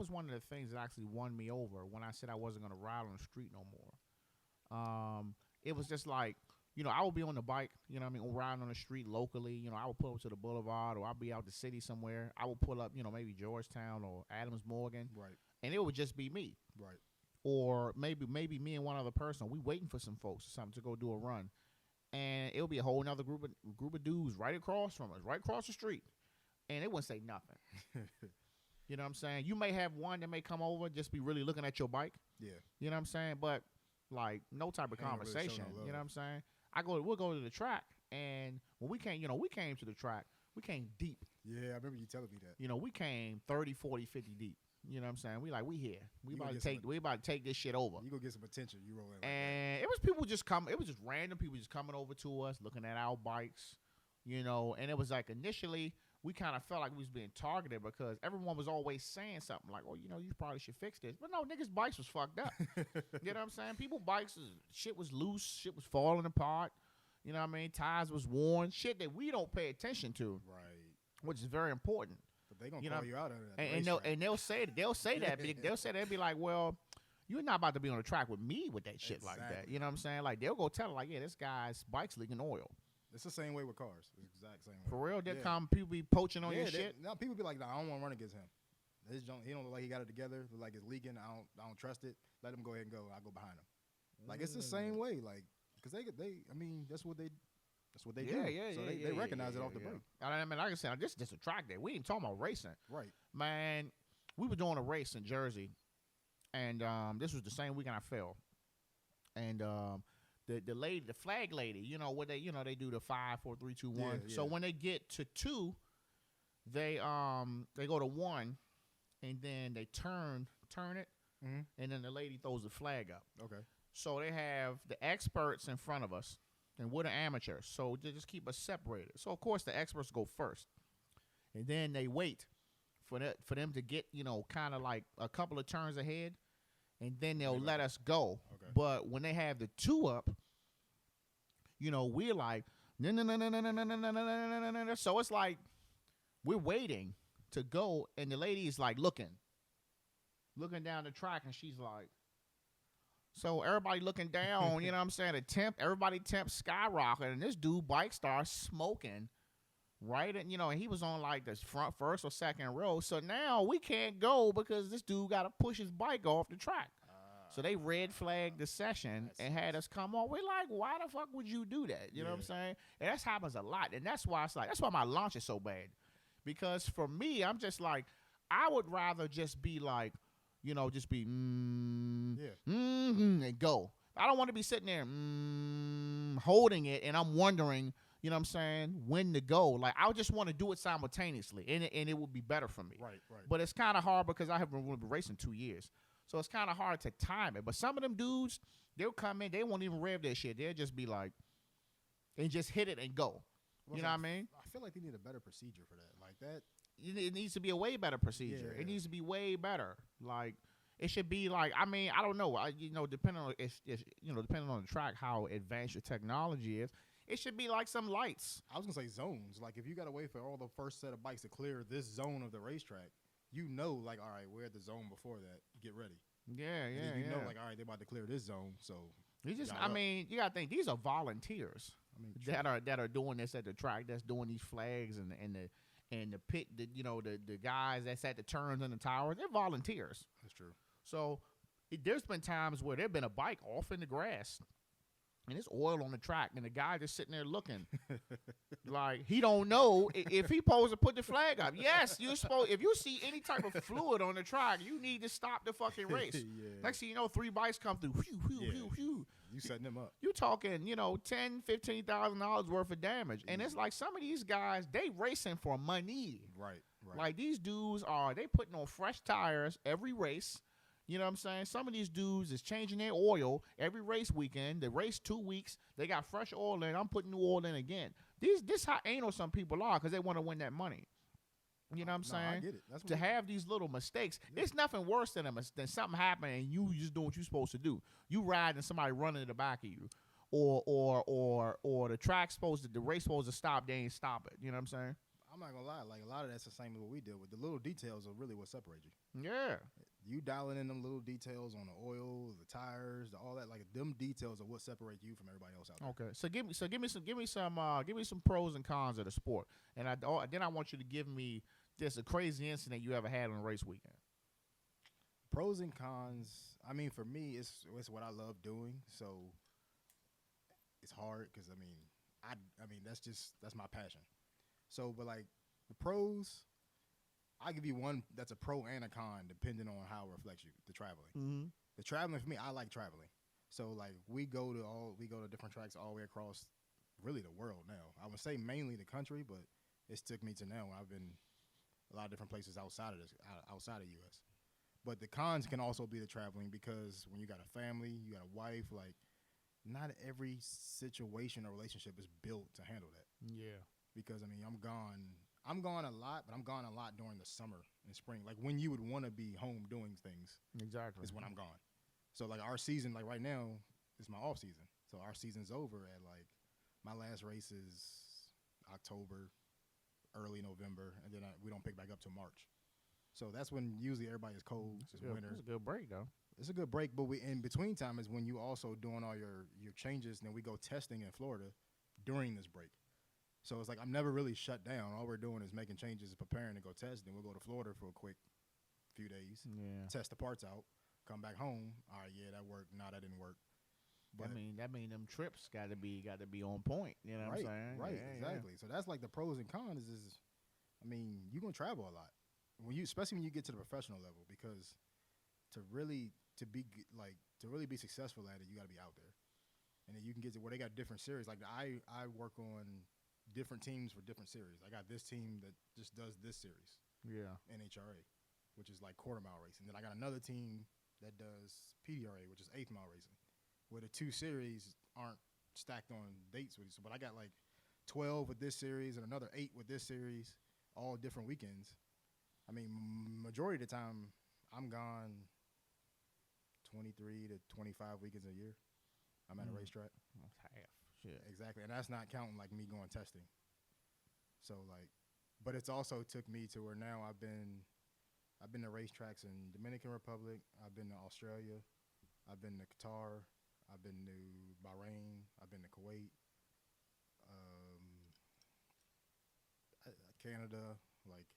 one of the things that actually won me over when I said I wasn't gonna ride on the street no more. It was just like, you know, I would be on the bike, you know what I mean, riding on the street locally. You know, I would pull up to the boulevard or I'd be out the city somewhere. I would pull up, you know, maybe Georgetown or Adams Morgan. Right. And it would just be me. Right. Or maybe me and one other person. We waiting for some folks or something to go do a run. And it would be a whole nother group of dudes right across from us, right across the street. And they wouldn't say nothing. You know what I'm saying? You may have one that may come over, just be really looking at your bike. Yeah. You know what I'm saying? But like no type of conversation. Really, you know what I'm saying? We'll go to the track, and when we came to the track, we came deep. Yeah, I remember you telling me that. You know, we came 30, 40, 50 deep. You know what I'm saying? We here. We about to take this shit over. You go get some attention. You roll in. And it was people just coming. It was just random people just coming over to us, looking at our bikes. You know, and it was like initially we kind of felt like we was being targeted because everyone was always saying something like, "Oh, you know, you probably should fix this." But no, niggas' bikes was fucked up. You know what I'm saying? People bikes shit was loose, shit was falling apart. You know what I mean? Tires was worn, shit that we don't pay attention to, right? Which is very important. But they gonna call you out on that. And they'll say that they'll be like, "Well, you're not about to be on the track with me with that shit like that." You know what I'm saying? Like they'll go tell her, like, "Yeah, this guy's bike's leaking oil." It's the same way with cars. It's the exact same way. For real? Come people be poaching on your shit? Now people be like, "Nah, I don't want to run against him. He don't look like he got it together. Look like it's leaking. I don't trust it. Let him go ahead and go. I'll go behind him." Like it's the same way. Like because they I mean that's what they do. So they recognize it off the break. I mean, like I said, this is just a track day. We ain't talking about racing. Right. Man, we were doing a race in Jersey, and this was the same weekend I fell. And the lady, the flag lady, you know what they do the 5, 4, 3, 2, 1. Yeah. So when they get to 2, they go to 1, and then they turn it, and then the lady throws the flag up. Okay. So they have the experts in front of us, and we're the amateurs. So they just keep us separated. So of course the experts go first, and then they wait for them to get kind of like a couple of turns ahead. and then they'll let us go. Okay. But when they have the 2 up, we're like, no. So it's like we're waiting to go, and the lady is like looking down the track, and she's like, so everybody looking down, you know what I'm saying? Everybody temp skyrocketing, and this dude bike starts smoking, right? And and he was on like the front first or second row. So now we can't go because this dude got to push his bike off the track. So they red flagged the session and had us come on. We're like, why the fuck would you do that? You know what I'm saying? And that happens a lot. And that's why that's why my launch is so bad. Because for me, I'm just like, I would rather just be like, just be and go. I don't want to be sitting there holding it and I'm wondering, you know what I'm saying, when to go. Like, I just want to do it simultaneously, and it would be better for me. Right. But it's kind of hard because I haven't been racing 2 years. So it's kind of hard to time it. But some of them dudes, they'll come in, they won't even rev their shit. They'll just be like, and just hit it and go. You know what I mean? I feel like they need a better procedure for that. Like that. It needs to be a way better procedure. Yeah. It needs to be way better. Like, it should be like, I mean, I don't know. Depending on depending on the track, how advanced your technology is, it should be like some lights. I was gonna say zones. Like, if you gotta wait for all the first set of bikes to clear this zone of the racetrack, like, all right, we're at the zone before that. Get ready. Yeah. You know, like, all right, they're about to clear this zone. So you gotta think these are volunteers that are doing this at the track. That's doing these flags and the pit. The guys that's at the turns and the towers. They're volunteers. That's true. So there's been times where there's been a bike off in the grass. And it's oil on the track, and the guy just sitting there looking like he don't know if he supposed to put the flag up. Yes, you're supposed. If you see any type of fluid on the track, you need to stop the fucking race. Next thing you know, 3 bikes come through. Whew. You setting them up. You talking, $10,000-$15,000 worth of damage, and it's like some of these guys, they racing for money. Right. Like, these dudes they putting on fresh tires every race. You know what I'm saying? Some of these dudes is changing their oil every race weekend. They race 2 weeks. They got fresh oil in. I'm putting new oil in again. This how anal some people are because they want to win that money. You know what I'm saying? I get it. That's to have these little mistakes, it's nothing worse than something happening and you just doing what you're supposed to do. You riding and somebody running in the back of you, or the the race supposed to stop. They ain't stop it. You know what I'm saying? I'm not gonna lie. Like, a lot of that's the same as what we deal with. The little details are really what separate you. Yeah. You dialing in them little details on the oil, the tires, all that. Like, them details are what separate you from everybody else out there. Okay. So give me some pros and cons of the sport, and then I want you to give me just a crazy incident you ever had on a race weekend. Pros and cons. I mean, for me, it's what I love doing. So it's hard because I mean that's my passion. So, but like the pros, I give you one that's a pro and a con depending on how it reflects you. The traveling. Mm-hmm. The traveling for me, I like traveling. So like we go to different tracks all the way across really the world now. I would say mainly the country, but it's took me to now. I've been a lot of different places outside of US. But the cons can also be the traveling because when you got a family, you got a wife, like not every situation or relationship is built to handle that. Yeah. Because I'm gone a lot, but I'm gone a lot during the summer and spring. Like when you would want to be home doing things. Exactly. Is when I'm gone. So like our season, like right now, is my off season. So our season's over at like my last race is October, early November, and then we don't pick back up till March. So that's when usually everybody is cold. It's winter. It's a good break though. It's a good break, but in between time is when you also doing all your changes, and then we go testing in Florida during this break. So it's like I'm never really shut down. All we're doing is making changes and preparing to go test. Then we'll go to Florida for a quick few days, test the parts out, come back home. All right, yeah, that worked. No, that didn't work. But that mean them trips got to be on point. You know what I'm saying? Right, exactly. So that's like the pros and cons. You're gonna travel a lot especially when you get to the professional level, because to really be successful at it, you got to be out there, and then you can get to where they got different series. Like I work on different teams for different series. I got this team that just does this series. Yeah. NHRA, which is like quarter mile racing. Then I got another team that does PDRA, which is eighth mile racing, where the two series aren't stacked on dates with each other. But I got like 12 with this series and another 8 with this series, all different weekends. Majority of the time I'm gone 23 to 25 weekends a year. I'm at a racetrack. That's half. Shit. Exactly, and that's not counting like me going testing. So like, but it's also took me to where now I've been to racetracks in Dominican Republic. I've been to Australia. I've been to Qatar. I've been to Bahrain. I've been to Kuwait. Canada. Like,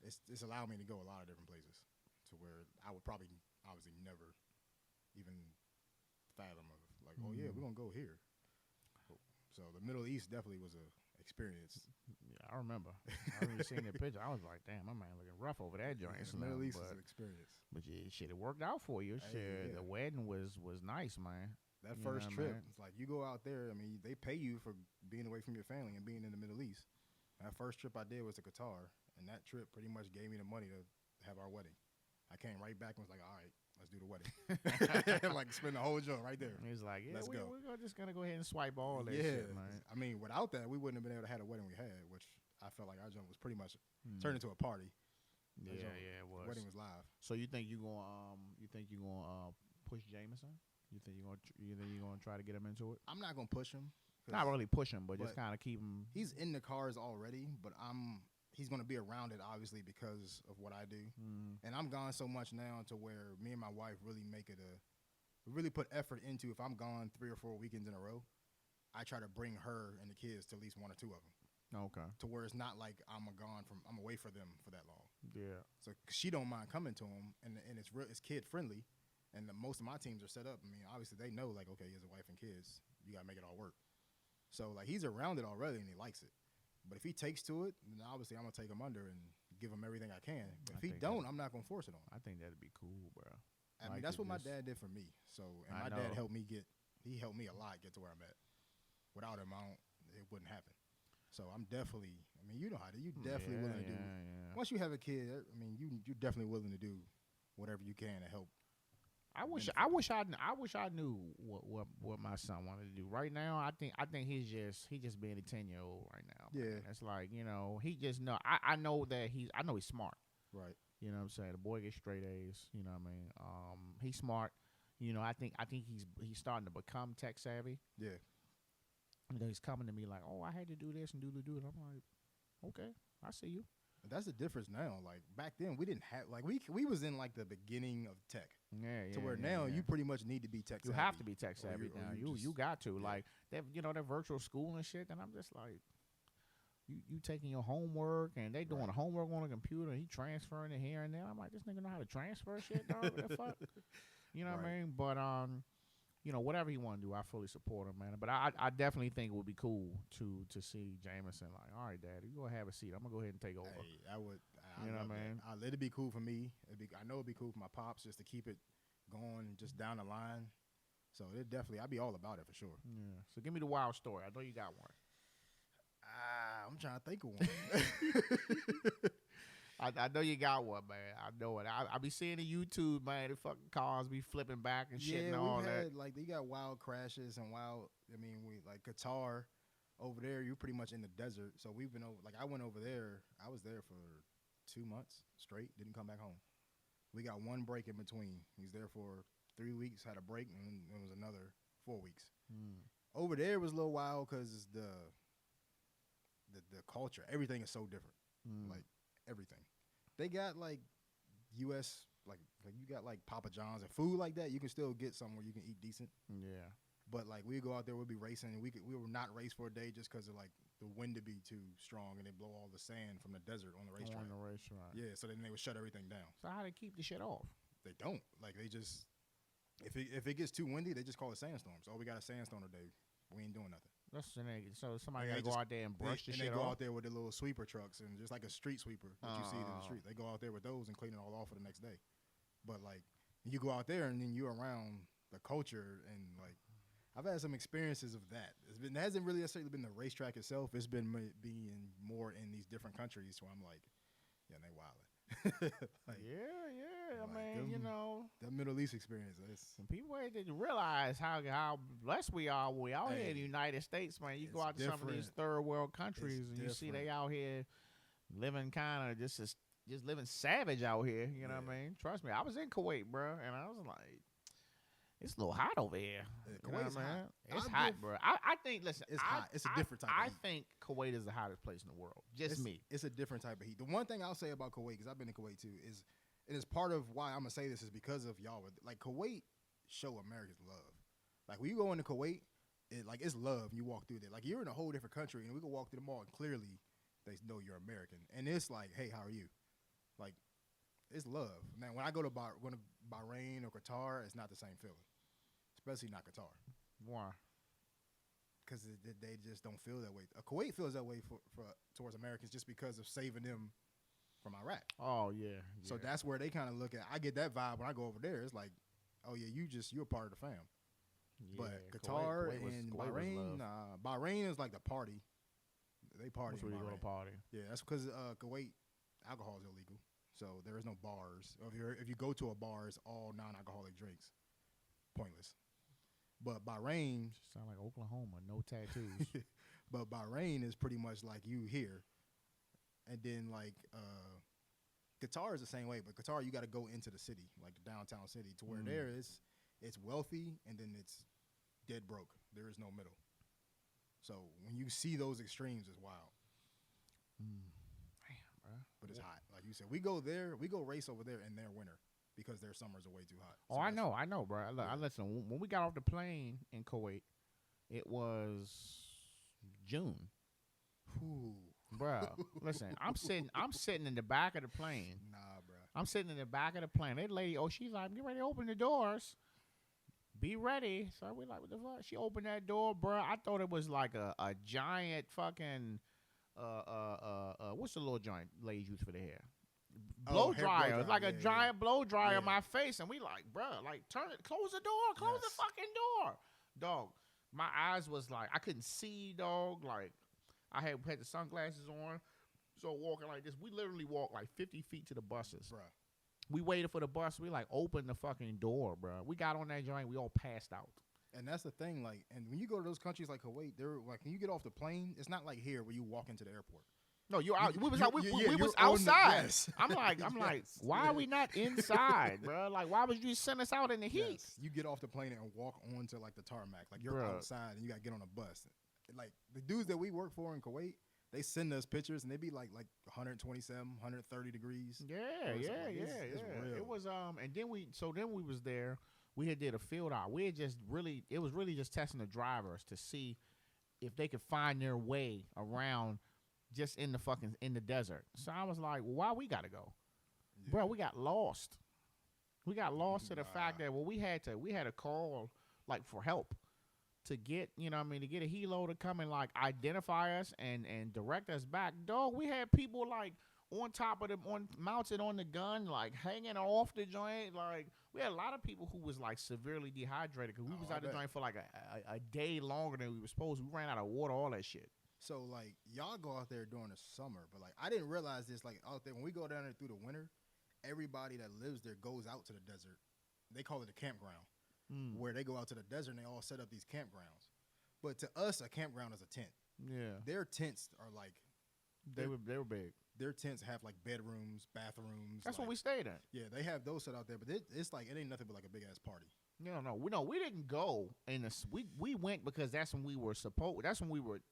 it's allowed me to go a lot of different places to where I would probably obviously never even fathom of like, oh yeah, we're gonna go here. So the Middle East definitely was a experience. Yeah, I remember. I remember seeing that picture. I was like, damn, my man looking rough over that joint. The Middle East is an experience. But yeah, shit, it worked out for you. Shit, the wedding was nice, man. That first trip, it's like you go out there. I mean, they pay you for being away from your family and being in the Middle East. That first trip I did was to Qatar, and that trip pretty much gave me the money to have our wedding. I came right back and was like, all right, let's do the wedding. Like, spend the whole joint right there. He's like, yeah, let's go. We're just going to go ahead and swipe all that shit, man. I mean, without that, we wouldn't have been able to have the wedding we had, which I felt like our joint was pretty much turned into a party. Yeah, it was. The wedding was live. So you think you're gonna push Jameson? You think you're gonna try to get him into it? I'm not gonna push him. Not really push him, but just kind of keep him. He's in the cars already, but he's gonna be around it obviously because of what I do, and I'm gone so much now to where me and my wife really really put effort into. If I'm gone 3 or 4 weekends in a row, I try to bring her and the kids to at least 1 or 2 of them. Okay. To where it's not like I'm away for them for that long. Yeah. So she don't mind coming to them, and it's kid friendly, and most of my teams are set up. I mean, obviously they know like, okay, he has a wife and kids, you gotta make it all work. So like he's around it already and he likes it. But if he takes to it, then obviously I'm gonna take him under and give him everything I can. But if he don't, I'm not gonna force it on him. I think that'd be cool, bro. I mean, that's what my dad did for me. So, and my dad helped me a lot get to where I'm at. Without him, it wouldn't happen. So I'm definitely, I mean, you know how to, you definitely willing to do. Yeah. Once you have a kid, I mean, you're definitely willing to do whatever you can to help. I wish I knew what my son wanted to do. Right now, I think he's just being a 10-year-old right now. Yeah, man. It's like, he just know. I know that he's smart. Right. You know what I'm saying? The boy gets straight A's. You know what I mean? He's smart. I think he's starting to become tech savvy. Yeah. He's coming to me like, oh, I had to do this and do it. I'm like, okay, I see you. That's the difference now. Like back then, we didn't have like we was in like the beginning of tech. Yeah. To where now you pretty much need to be tech savvy. You have to be tech savvy now. You got to like that. That virtual school and shit. And I'm just like, you taking your homework and they doing homework on a computer. And he transferring it here and there. I'm like, this nigga know how to transfer shit, dog. What the fuck? You know what I mean? But whatever he want to do, I fully support him, man. But I definitely think it would be cool to see Jameson like, all right, Dad, you go have a seat. I'm gonna go ahead and take over. Hey, I would. You know what I mean? It'd be cool for me. I know it'd be cool for my pops just to keep it going just down the line. So I'd be all about it for sure. Yeah. So give me the wild story. I know you got one. I'm trying to think of one. I know you got one, man. I know it. I be seeing the YouTube, man. The fucking cars be flipping back and shit and all that. Like, they got wild crashes and wild. I mean, like Qatar over there. You're pretty much in the desert. So we've been over. Like, I went over there. I was there for 2 months straight. Didn't come back home. We got one break in between. He's there for 3 weeks. Had a break, and then it was another 4 weeks. Over there was a little wild because the culture, everything is so different. Like everything. They got like U.S. like you got like Papa John's and food like that. You can still get somewhere you can eat decent. Yeah. But like we go out there, we'll be racing, and we will not race for a day just because of like the wind to be too strong and they blow all the sand from the desert on the racetrack. On the racetrack. Yeah. So then they would shut everything down. So how they keep the shit off? They don't. Like they just if it gets too windy, they just call it sandstorms. Oh, we got a sandstorm today. We ain't doing nothing. So somebody got to go out there and brush the shit off? They go out there with the little sweeper trucks and just like a street sweeper that you see in the street. They go out there with those and clean it all off for the next day. But like you go out there and then you're around the culture and like I've had some experiences of that. It hasn't really necessarily been the racetrack itself. It's been being more in these different countries where I'm like, yeah, they wildin'. Like, yeah. I mean, the Middle East experience. People didn't realize how blessed we are. We out here in the United States, man. You go out to some of these third world countries and you see they out here living kind of just living savage out here. You know what I mean? Trust me, I was in Kuwait, bro, and I was like, It's a little hot over here. Kuwait's hot. It's hot, bro. I think. Listen, it's hot. It's a different type. I of heat. think Kuwait is the hottest place in the world. Just me. It's a different type of heat. The one thing I'll say about Kuwait, because I've been in Kuwait too, is it is part of why I'm gonna say this is because of y'all. Like Kuwait show Americans love. Like when you go into Kuwait, it's love. And you walk through there, like you're in a whole different country, and we can walk through the mall and clearly they know you're American, and it's like, hey, how are you? Like it's love. Now when I go to Bahrain or Qatar, it's not the same feeling. Especially not Qatar. Why? Because they just don't feel that way. Kuwait feels that way for towards Americans just because of saving them from Iraq. Oh, yeah. So that's where they kind of look at. I get that vibe when I go over there. It's like, oh, yeah, you're part of the fam. Yeah, but Qatar and Bahrain, Bahrain is like the party. They party in Bahrain. Go to party. Yeah, that's because Kuwait, alcohol is illegal. So there is no bars. If you go to a bar, it's all non-alcoholic drinks. Pointless. But Bahrain sound like Oklahoma, no tattoos. But Bahrain is pretty much like you here, and then like Qatar is the same way. But Qatar, you got to go into the city, like the downtown city, to where there is it's wealthy and then it's dead broke. There is no middle. So when you see those extremes, it's wild. Damn, bro. But it's hot, like you said. We go race over there in their winter. Because their summers are way too hot. So I know, bro. I listen. When we got off the plane in Kuwait, it was June. Ooh. Bro, listen. I'm sitting in the back of the plane. Nah, bro. I'm sitting in the back of the plane. That lady, she's like, get ready to open the doors. Be ready. So we like, what the fuck? She opened that door, bro. I thought it was like a giant fucking what's the little joint ladies use for the hair? Blow dryer. It's like a giant blow dryer in my face. And we like, bro, like turn it, close the door, close the fucking door. Dog, my eyes was like, I couldn't see, dog. Like, I had the sunglasses on. So walking like this, we literally walked like 50 feet to the buses. Bro. We waited for the bus. We like opened the fucking door, bro. We got on that joint. We all passed out. And that's the thing, like, and when you go to those countries like Kuwait, they're like, when you get off the plane, it's not like here where you walk into the airport. No, you're out. We was outside. I'm like, why are we not inside, bro? Like, why would you send us out in the heat? Yes. You get off the plane and walk onto like the tarmac, like you're outside and you got to get on a bus. Like the dudes that we work for in Kuwait, they send us pictures and they be like 127, 130 degrees. Yeah. It's real. It was and then we was there. We had did a field out. We had it was really just testing the drivers to see if they could find their way around. Just in the desert. So I was like, well, why we gotta go? Yeah. Bro, we got lost. We got lost to the fact that we had to call like for help to get, to get a helo to come and like identify us and direct us back. Dog, we had people like on top of them, mounted on the gun, like hanging off the joint. Like we had a lot of people who was like severely dehydrated because we was out the joint for like a day longer than we were supposed to. We ran out of water, all that shit. So, like, y'all go out there during the summer, but, like, I didn't realize this, like, out there, when we go down there through the winter, everybody that lives there goes out to the desert. They call it a campground, where they go out to the desert and they all set up these campgrounds. But to us, a campground is a tent. Yeah. Their tents are, like... They were big. Their tents have, like, bedrooms, bathrooms. That's what we stayed at. Yeah, they have those set out there, but it's like, it ain't nothing but, like, a big-ass party. No, we didn't go we went because that's when we were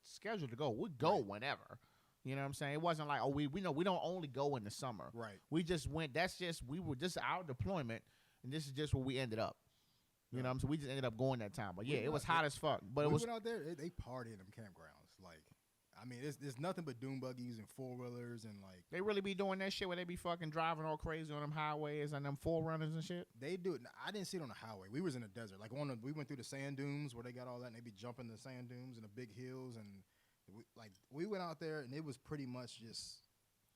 scheduled to go. We'd go whenever. You know what I'm saying? It wasn't like, we don't only go in the summer. Right. We just went, we were just our deployment and this is just where we ended up. You know what I'm saying? We just ended up going that time. But yeah, it was hot as fuck. But it was went out there, they party in them campgrounds. Like, I mean, it's nothing but dune buggies and 4-wheelers and like... They really be doing that shit where they be fucking driving all crazy on them highways and them 4Runners and shit? They do it. I didn't see it on the highway. We was in the desert. Like, we went through the sand dunes where they got all that and they be jumping the sand dunes and the big hills. And we went out there and it was pretty much just...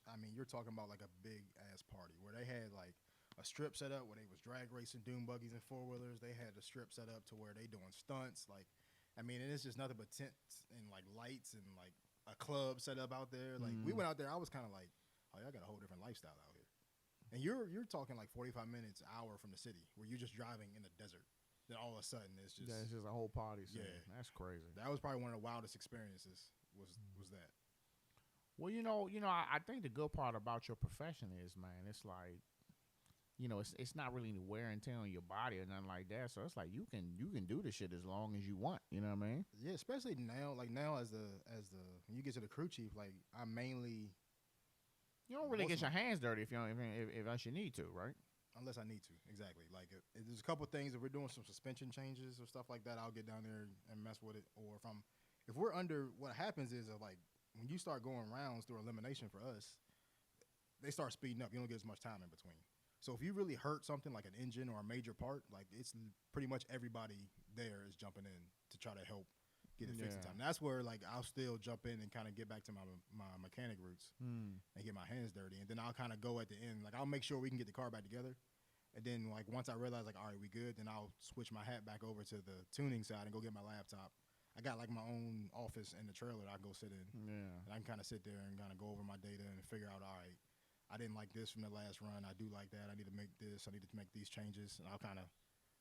I mean, you're talking about like a big-ass party where they had like a strip set up where they was drag racing dune buggies and 4-wheelers. They had the strip set up to where they doing stunts. Like, I mean, and it's just nothing but tents and like lights and like a club set up out there. Like we went out there, I was kind of like, oh, y'all got a whole different lifestyle out here. And you're talking like 45 minutes, hour from the city, where you're just driving in the desert. Then all of a sudden, it's just a whole party scene. Yeah, that's crazy. That was probably one of the wildest experiences. Was that? Well, I think the good part about your profession is, man, it's like it's not really any wear and tear on your body or nothing like that. So it's like you can do this shit as long as you want. You know what I mean? Yeah, especially now. Like now, as the when you get to the crew chief, like I mainly You don't really get your hands dirty if you don't if else you need to, right? unless I need to. Exactly. Like if there's a couple things, if we're doing some suspension changes or stuff like that, I'll get down there and mess with it. Or if we're under, what happens is like when you start going rounds through elimination for us, they start speeding up. You don't get as much time in between. So if you really hurt something like an engine or a major part, like it's pretty much everybody there is jumping in to try to help get it fixed in time. That's where like I'll still jump in and kind of get back to my mechanic roots and get my hands dirty, and then I'll kind of go at the end. Like I'll make sure we can get the car back together, and then like once I realize like all right we good, then I'll switch my hat back over to the tuning side and go get my laptop. I got like my own office in the trailer I can go sit in, and I can kind of sit there and kind of go over my data and figure out all right. I didn't like this from the last run. I do like that. I need to make this. I need to make these changes, and I'll kind of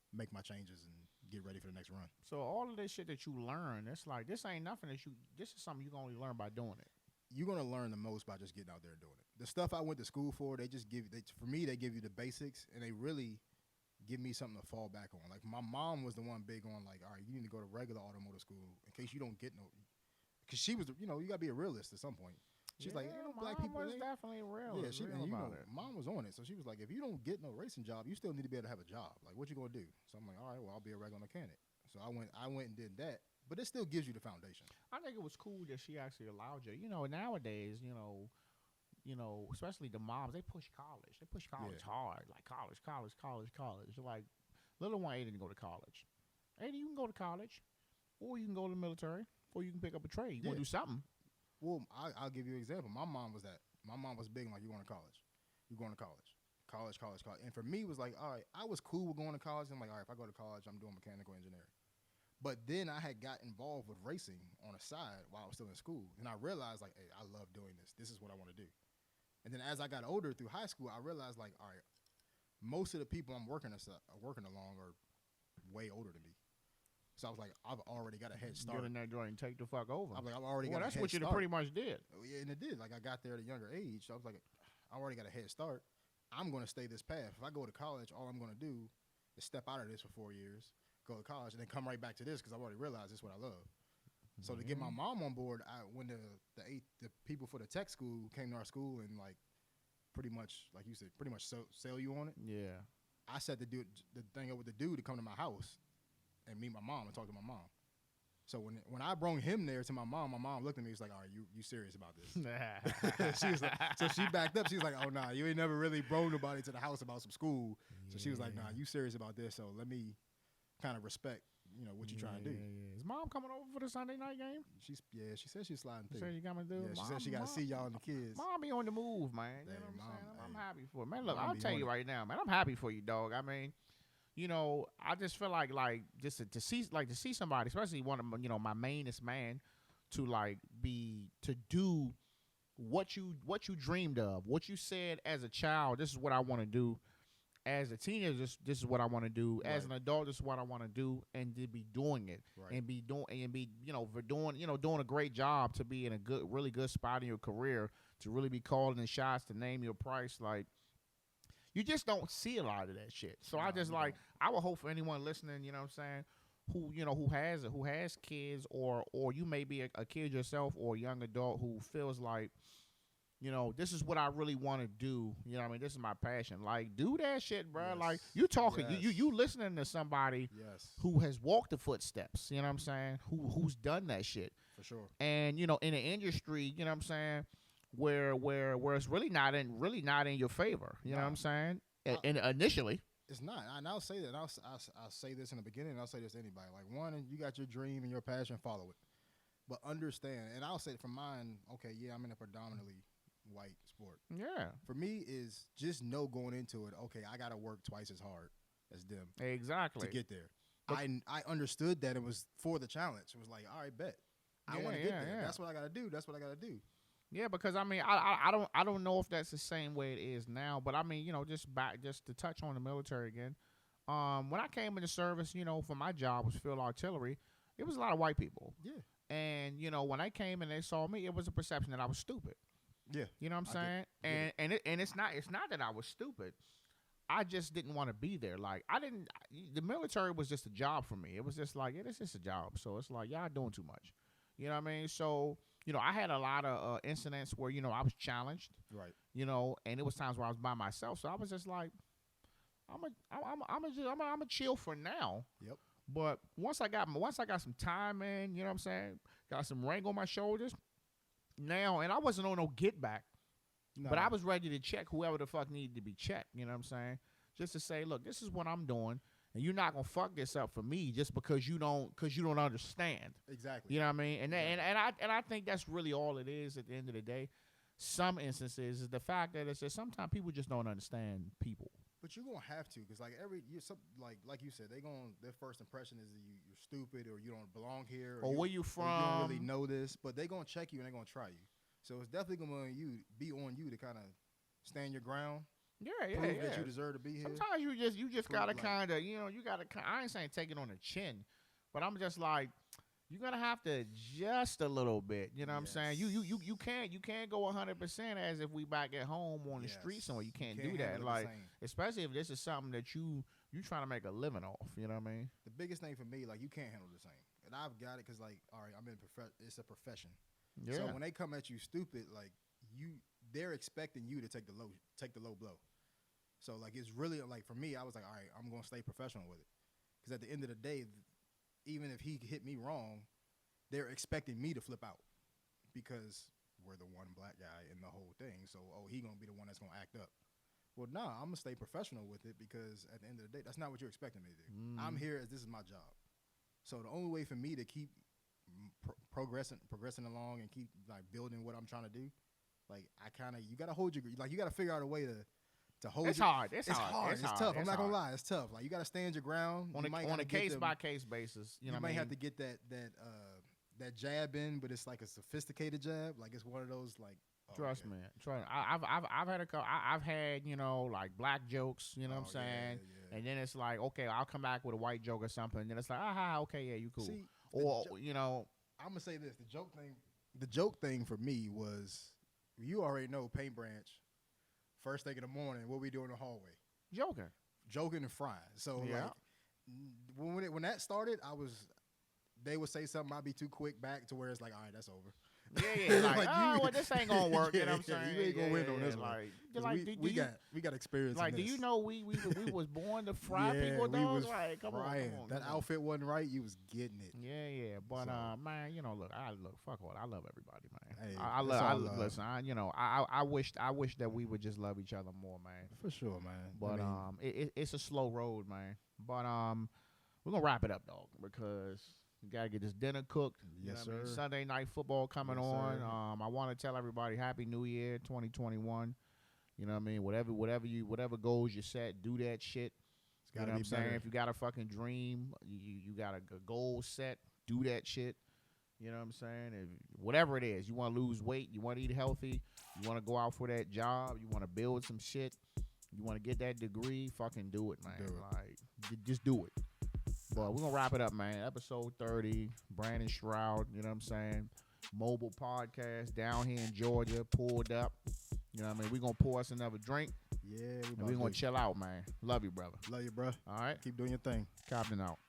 make my changes and get ready for the next run. So all of this shit that you learn, it's like this ain't nothing this is something you can only learn by doing it. You're gonna learn the most by just getting out there and doing it. The stuff I went to school for, they just for me, they give you the basics, and they really give me something to fall back on. Like my mom was the one big on like, all right, you need to go to regular automotive school in case you don't get no, because she was, you gotta be a realist at some point. She's like, black people. Was definitely real. Yeah, real about it. Mom was on it, so she was like, if you don't get no racing job, you still need to be able to have a job. Like, what you gonna do? So I'm like, all right, well, I'll be a regular mechanic. So I went and did that, but it still gives you the foundation. I think it was cool that she actually allowed you. Nowadays, especially the moms, they push college. They push college hard, like college. Like little one Aiden didn't go to college. Aiden, you can go to college, or you can go to the military, or you can pick up a trade. You want to do something. Well, I'll give you an example. My mom was that. My mom was big on like, you going to college. You're going to college. College. And for me, it was like, all right, I was cool with going to college. I'm like, all right, if I go to college, I'm doing mechanical engineering. But then I had got involved with racing on the side while I was still in school. And I realized, like, hey, I love doing this. This is what I want to do. And then as I got older through high school, I realized, like, all right, most of the people I'm working along are way older than me. So I was like, I've already got a head start. Get in that joint and take the fuck over. I'm like, I've already got a head start. Well, that's what you pretty much did. Yeah, and it did. Like, I got there at a younger age. So I was like, I already got a head start. I'm going to stay this path. If I go to college, all I'm going to do is step out of this for 4 years, go to college, and then come right back to this because I've already realized this is what I love. So to get my mom on board, when the people for the tech school came to our school and, like, pretty much, like you said, pretty much sell you on it. Yeah. I set the thing up with the dude to come to my house and meet my mom and talk to my mom. So when I brought him there to my mom looked at me. She's like, all right, you serious about this? She was like, so she backed up. She was like, oh, nah, you ain't never really brought nobody to the house about some school. So she was like, nah, you serious about this? So let me kind of respect, what you trying to do. Yeah. Is mom coming over for the Sunday night game? She said she's sliding through. So you coming through? Yeah, she said she got to see y'all and the kids. Mom be on the move, man. You know what I'm saying? I'm happy for it. Man, look, I'll tell you right now, man, I'm happy for you, dog. I mean, I just feel like just to see somebody, especially one of my mainest man, to do what you dreamed of, what you said as a child. This is what I want to do. As a teenager, this is what I want to do. Right. As an adult, this is what I want to do, and to be doing it, right. and be doing a great job, to be in a really good spot in your career, to really be calling the shots, to name your price, like. You just don't see a lot of that shit. So I would hope for anyone listening, you know what I'm saying, who has kids, or you may be a kid yourself or a young adult who feels like, this is what I really want to do. You know what I mean? This is my passion. Like, do that shit, bro. Yes. Like, you talking, you listening to somebody who has walked the footsteps, you know what I'm saying, who's done that shit. For sure. And, in an industry, you know what I'm saying, where it's really not in your favor. You know what I'm saying? And initially. It's not. And I'll say that. I'll say this in the beginning, and I'll say this to anybody. Like, one, you got your dream and your passion, follow it. But understand, and I'll say from mine, okay, yeah, I'm in a predominantly white sport. Yeah. For me is just know going into it, okay, I got to work twice as hard as them. Exactly. To get there. I understood that it was for the challenge. It was like, all right, bet. I want to get there. Yeah. That's what I got to do. That's what I got to do. Yeah, because I mean, I don't know if that's the same way it is now, but I mean, just to touch on the military again. When I came into service, for my job was field artillery, it was a lot of white people. Yeah. And when I came and they saw me, it was a perception that I was stupid. Yeah. You know what I'm saying? And it's not that I was stupid. I just didn't want to be there. Like the military was just a job for me. It was just like, yeah, this is a job. So it's like, y'all doing too much. You know what I mean? So, I had a lot of incidents where, I was challenged. Right. And it was times where I was by myself. So I was just like, I'm a chill for now. Yep. But once I got some time in, you know what I'm saying? Got some rank on my shoulders. Now, and I wasn't on no get back. No. But I was ready to check whoever the fuck needed to be checked, you know what I'm saying? Just to say, look, this is what I'm doing, and you're not gonna fuck this up for me just because you don't understand. Exactly. You know what I mean? And I think that's really all it is at the end of the day. Some instances is the fact that it's just sometimes people just don't understand people. But you're gonna have to, because like like you said, their first impression is that you're stupid or you don't belong here or where you from. Or you don't really know this, but they're gonna check you and they're gonna try you. So it's definitely gonna be on you to kind of stand your ground. Yeah, prove that you deserve to be here. Sometimes you just gotta kind of you gotta. I ain't saying take it on the chin, but I'm just like you're gonna have to adjust a little bit. You know what I'm saying? You can't go 100% as if we back at home on the street somewhere. You can't do that. Like especially if this is something that you trying to make a living off. You know what I mean? The biggest thing for me, like you can't handle the same, and I've got it because like all right, it's a profession. Yeah. So when they come at you stupid, like they're expecting you to take the low blow. So like it's really like for me, I was like, all right, I'm gonna stay professional with it, because at the end of the day, even if he hit me wrong, they're expecting me to flip out because we're the one black guy in the whole thing. So he gonna be the one that's gonna act up. Well, nah, I'm gonna stay professional with it because at the end of the day, that's not what you're expecting me to do. I'm here as this is my job. So the only way for me to keep progressing along and keep like building what I'm trying to do, like you gotta hold your, like you gotta figure out a way to hold. It's hard. It's hard. It's tough. I'm not gonna lie. It's tough. Like you gotta stand your ground on a case by case basis. You might have to get that jab in, but it's like a sophisticated jab. Like it's one of those like. Trust me. I've had I've had like black jokes. You know what I'm saying? Yeah. And then it's like, okay, I'll come back with a white joke or something. And then it's like, okay, yeah, you cool. See, or I'm gonna say this: the joke thing for me was, you already know Paint Branch. First thing in the morning, what we do in the hallway? Joking and frying. So like, when that started, they would say something, I'd be too quick back to where it's like, all right, that's over. Yeah. Like, well, this ain't gonna work. You know what I'm saying? You ain't gonna win on this one. We got experience. Like, do you know we was born to fry people? We was like, come on. That outfit wasn't right. You was getting it. Yeah. But man, look, fuck all. I love everybody, man. Hey, listen. I wish that we would just love each other more, man. For sure, man. But it's a slow road, man. But we're gonna wrap it up, dog, because. You gotta get this dinner cooked. Yes, sir. Sunday night football coming on. I want to tell everybody Happy New Year 2021. You know what I mean? Whatever goals you set, do that shit. You know what I'm saying? If you got a fucking dream, you got a goal set, do that shit. You know what I'm saying? Whatever it is, you want to lose weight, you want to eat healthy, you want to go out for that job, you want to build some shit, you want to get that degree, fucking do it, man. Like, just do it. But we're going to wrap it up, man. Episode 30, Brandon Stroud, you know what I'm saying? Mobile podcast down here in Georgia, pulled up. You know what I mean? We're going to pour us another drink. Yeah. We're going to chill out, man. Love you, brother. Love you, bro. All right? Keep doing your thing. Copping out.